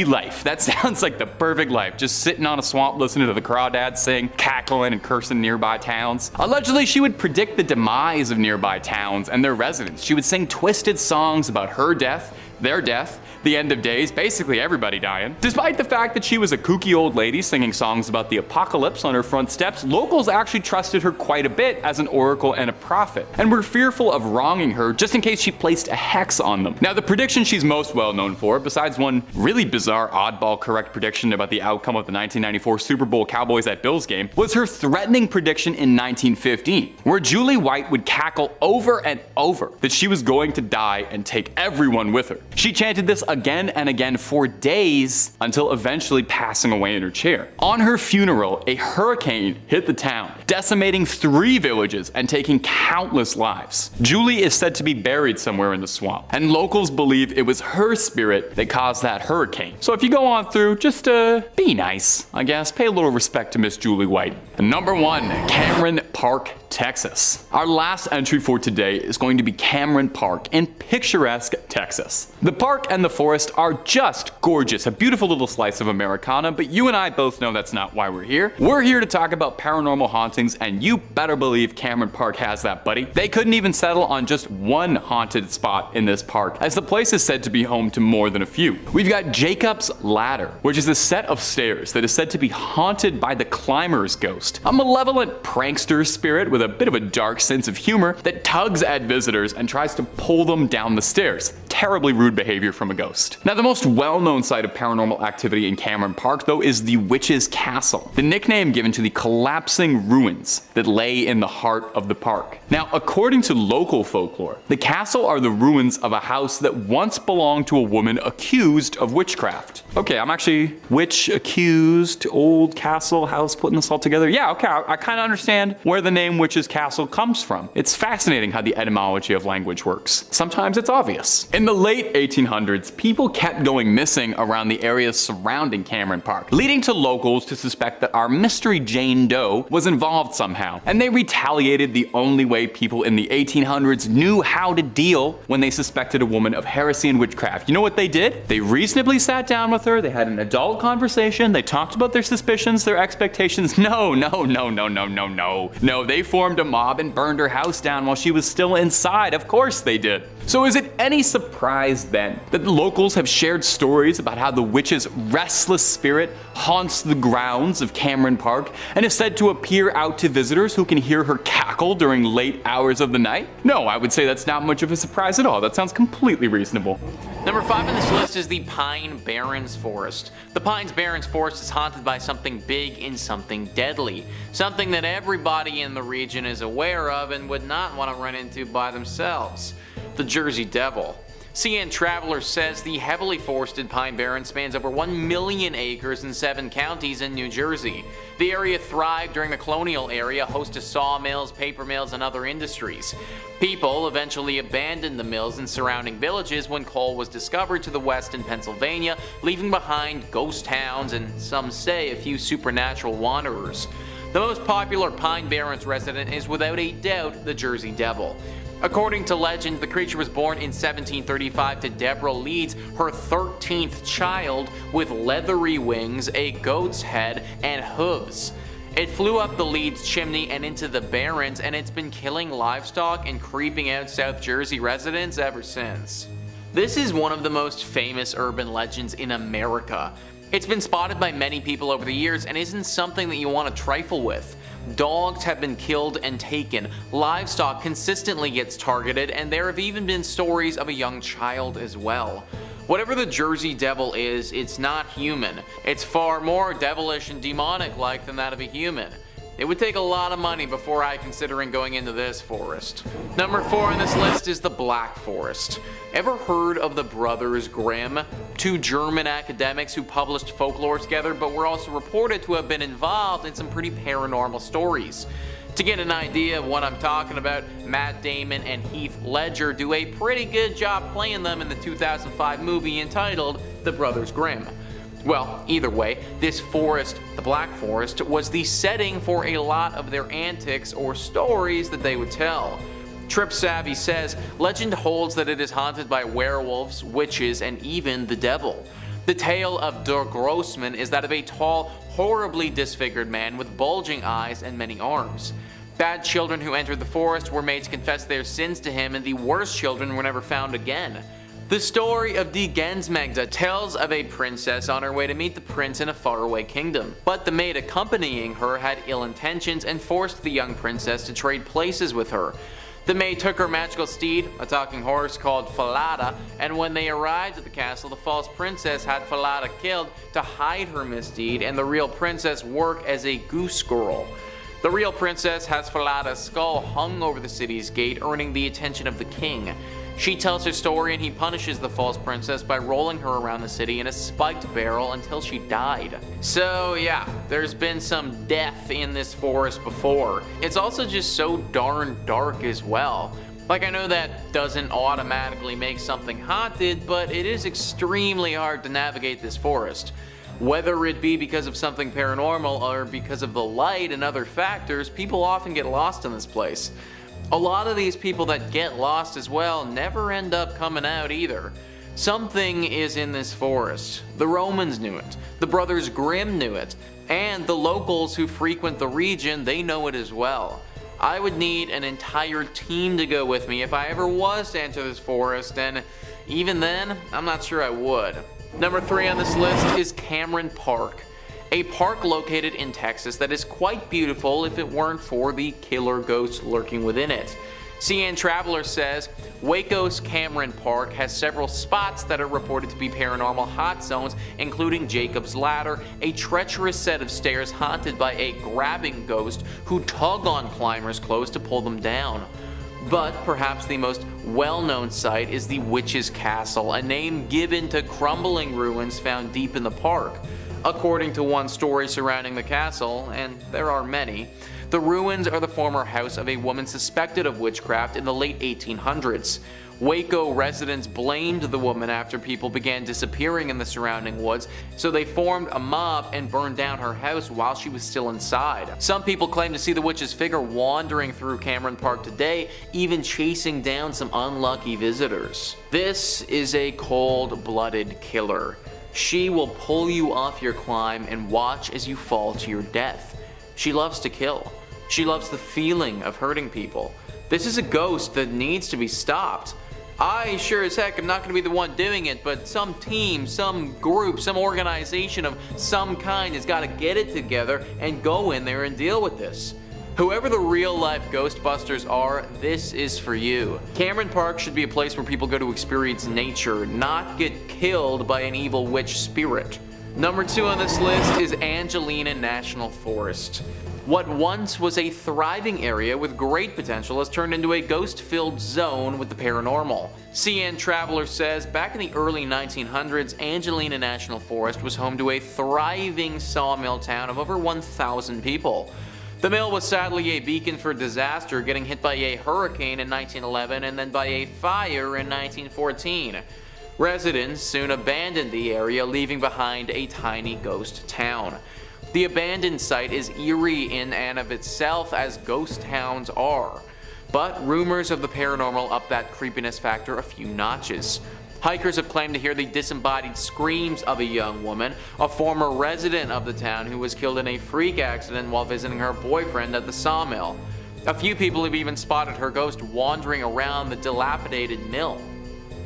life. That sounds like the perfect life. Just sitting on a swamp listening to the crawdads sing, cackling and cursing nearby towns. Allegedly, she would predict the demise of nearby towns and their residents. She would sing twisted songs about her death, their death, the end of days, basically everybody dying. Despite the fact that she was a kooky old lady singing songs about the apocalypse on her front steps, locals actually trusted her quite a bit as an oracle and a prophet, and were fearful of wronging her just in case she placed a hex on them. Now, the prediction she's most well known for, besides one really bizarre oddball correct prediction about the outcome of the 1994 Super Bowl Cowboys at Bills game, was her threatening prediction in 1915, where Julie White would cackle over and over that she was going to die and take everyone with her. She chanted this again and again for days until eventually passing away in her chair. On her funeral, a hurricane hit the town, decimating 3 villages and taking countless lives. Julie is said to be buried somewhere in the swamp, and locals believe it was her spirit that caused that hurricane. So if you go on through, just be nice, I guess. Pay a little respect to Miss Julie White. Number 1, Cameron Park, Texas. Our last entry for today is going to be Cameron Park in picturesque Texas. The park and the forest are just gorgeous, a beautiful little slice of Americana, but you and I both know that's not why we're here. We're here to talk about paranormal hauntings, and you better believe Cameron Park has that, buddy. They couldn't even settle on just one haunted spot in this park, as the place is said to be home to more than a few. We've got Jacob's Ladder, which is a set of stairs that is said to be haunted by the climber's ghost, a malevolent prankster spirit with a bit of a dark sense of humor that tugs at visitors and tries to pull them down the stairs. Terribly rude behavior from a ghost. Now, the most well-known site of paranormal activity in Cameron Park, though, is the Witch's Castle, the nickname given to the collapsing ruins that lay in the heart of the park. Now, according to local folklore, the castle are the ruins of a house that once belonged to a woman accused of witchcraft. Okay, I'm actually witch accused, old castle, house, putting this all together. Yeah, okay, I kind of understand where the name Witch's Castle comes from. It's fascinating how the etymology of language works. Sometimes it's obvious. In the late 1800s, people kept going missing around the areas surrounding Cameron Park, leading to locals to suspect that our mystery Jane Doe was involved somehow. And they retaliated the only way people in the 1800s knew how to deal when they suspected a woman of heresy and witchcraft. You know what they did? They reasonably sat down with her, they had an adult conversation, they talked about their suspicions, their expectations. No, they formed a mob and burned her house down while she was still inside. Of course they did. So is it any surprise then that the locals have shared stories about how the witch's restless spirit haunts the grounds of Cameron Park and is said to appear out to visitors who can hear her cackle during late hours of the night? No, I would say that's not much of a surprise at all. That sounds completely reasonable. Number 5 on this list is the Pine Barrens Forest. The Pine Barrens Forest is haunted by something big and something deadly. Something that everybody in the region is aware of and would not want to run into by themselves. The Jersey Devil. CN Traveler says the heavily forested Pine Barrens spans over 1 million acres in 7 counties in New Jersey. The area thrived during the colonial era, host to sawmills, paper mills, and other industries. People eventually abandoned the mills in surrounding villages when coal was discovered to the west in Pennsylvania, leaving behind ghost towns and, some say, a few supernatural wanderers. The most popular Pine Barrens resident is without a doubt the Jersey Devil. According to legend, the creature was born in 1735 to Deborah Leeds, her 13th child, with leathery wings, a goat's head, and hooves. It flew up the Leeds chimney and into the Barrens, and it's been killing livestock and creeping out South Jersey residents ever since. This is one of the most famous urban legends in America. It's been spotted by many people over the years and isn't something that you want to trifle with. Dogs have been killed and taken, livestock consistently gets targeted, and there have even been stories of a young child as well. Whatever the Jersey Devil is, it's not human. It's far more devilish and demonic-like than that of a human. It would take a lot of money before I considering going into this forest. Number 4 on this list is the Black Forest. Ever heard of the Brothers Grimm? 2 German academics who published folklore together, but were also reported to have been involved in some pretty paranormal stories. To get an idea of what I'm talking about, Matt Damon and Heath Ledger do a pretty good job playing them in the 2005 movie entitled The Brothers Grimm. Well, either way, this forest, the Black Forest, was the setting for a lot of their antics or stories that they would tell. Trip Savvy says, legend holds that it is haunted by werewolves, witches, and even the devil. The tale of Der Grossman is that of a tall, horribly disfigured man with bulging eyes and many arms. Bad children who entered the forest were made to confess their sins to him, and the worst children were never found again. The story of Die Gensmagda tells of a princess on her way to meet the prince in a faraway kingdom. But the maid accompanying her had ill intentions and forced the young princess to trade places with her. The maid took her magical steed, a talking horse called Falada, and when they arrived at the castle, the false princess had Falada killed to hide her misdeed and the real princess work as a goose girl. The real princess has Falada's skull hung over the city's gate, earning the attention of the king. She tells her story and he punishes the false princess by rolling her around the city in a spiked barrel until she died. So yeah, there's been some death in this forest before. It's also just so darn dark as well. Like, I know that doesn't automatically make something haunted, but it is extremely hard to navigate this forest. Whether it be because of something paranormal or because of the light and other factors, people often get lost in this place. A lot of these people that get lost as well never end up coming out either. Something is in this forest. The Romans knew it, the Brothers Grimm knew it, and the locals who frequent the region, they know it as well. I would need an entire team to go with me if I ever was to enter this forest, and even then, I'm not sure I would. Number 3 on this list is Cameron Park, a park located in Texas that is quite beautiful if it weren't for the killer ghosts lurking within it. CN Traveler says, Waco's Cameron Park has several spots that are reported to be paranormal hot zones, including Jacob's Ladder, a treacherous set of stairs haunted by a grabbing ghost who tug on climbers' clothes to pull them down. But perhaps the most well-known site is the Witch's Castle, a name given to crumbling ruins found deep in the park. According to one story surrounding the castle, and there are many, the ruins are the former house of a woman suspected of witchcraft in the late 1800s. Waco residents blamed the woman after people began disappearing in the surrounding woods, so they formed a mob and burned down her house while she was still inside. Some people claim to see the witch's figure wandering through Cameron Park today, even chasing down some unlucky visitors. This is a cold-blooded killer. She will pull you off your climb and watch as you fall to your death. She loves to kill. She loves the feeling of hurting people. This is a ghost that needs to be stopped. I sure as heck am not going to be the one doing it, but some team, some group, some organization of some kind has got to get it together and go in there and deal with this. Whoever the real life Ghostbusters are, this is for you. Cameron Park should be a place where people go to experience nature, not get killed by an evil witch spirit. Number 2 on this list is Angelina National Forest. What once was a thriving area with great potential has turned into a ghost-filled zone with the paranormal. CN Traveler says, back in the early 1900s, Angelina National Forest was home to a thriving sawmill town of over 1,000 people. The mill was sadly a beacon for disaster, getting hit by a hurricane in 1911 and then by a fire in 1914. Residents soon abandoned the area, leaving behind a tiny ghost town. The abandoned site is eerie in and of itself, as ghost towns are, but rumors of the paranormal up that creepiness factor a few notches. Hikers have claimed to hear the disembodied screams of a young woman, a former resident of the town who was killed in a freak accident while visiting her boyfriend at the sawmill. A few people have even spotted her ghost wandering around the dilapidated mill.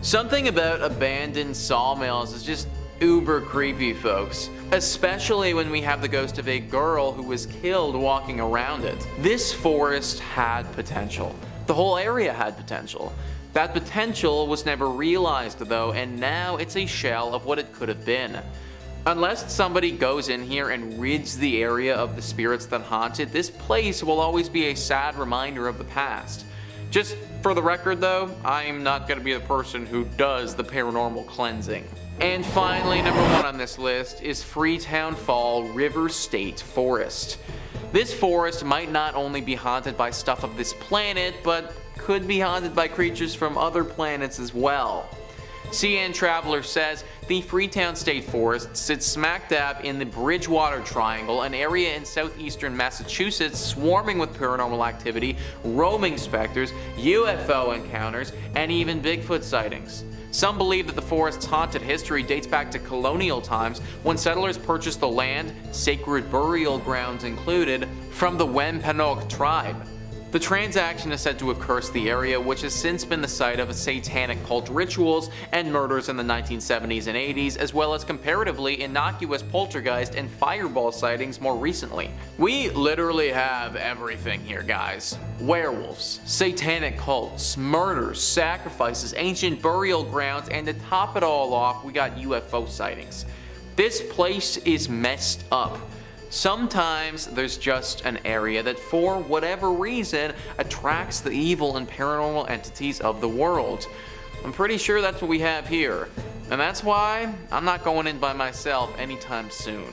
Something about abandoned sawmills is just uber creepy, folks. Especially when we have the ghost of a girl who was killed walking around it. This forest had potential. The whole area had potential. That potential was never realized though, and now it's a shell of what it could have been. Unless somebody goes in here and rids the area of the spirits that haunt it, this place will always be a sad reminder of the past. Just for the record though, I'm not going to be the person who does the paranormal cleansing. And finally, number 1 on this list is Freetown Fall River State Forest. This forest might not only be haunted by stuff of this planet, but could be haunted by creatures from other planets as well. CN Traveler says the Freetown State Forest sits smack dab in the Bridgewater Triangle, an area in southeastern Massachusetts swarming with paranormal activity, roaming specters, UFO encounters, and even Bigfoot sightings. Some believe that the forest's haunted history dates back to colonial times when settlers purchased the land, sacred burial grounds included, from the Wampanoag tribe. The transaction is said to have cursed the area, which has since been the site of satanic cult rituals and murders in the 1970s and 80s, as well as comparatively innocuous poltergeist and fireball sightings more recently. We literally have everything here, guys. Werewolves, satanic cults, murders, sacrifices, ancient burial grounds, and to top it all off, we got UFO sightings. This place is messed up. Sometimes there's just an area that for whatever reason attracts the evil and paranormal entities of the world. I'm pretty sure that's what we have here, and that's why I'm not going in by myself anytime soon.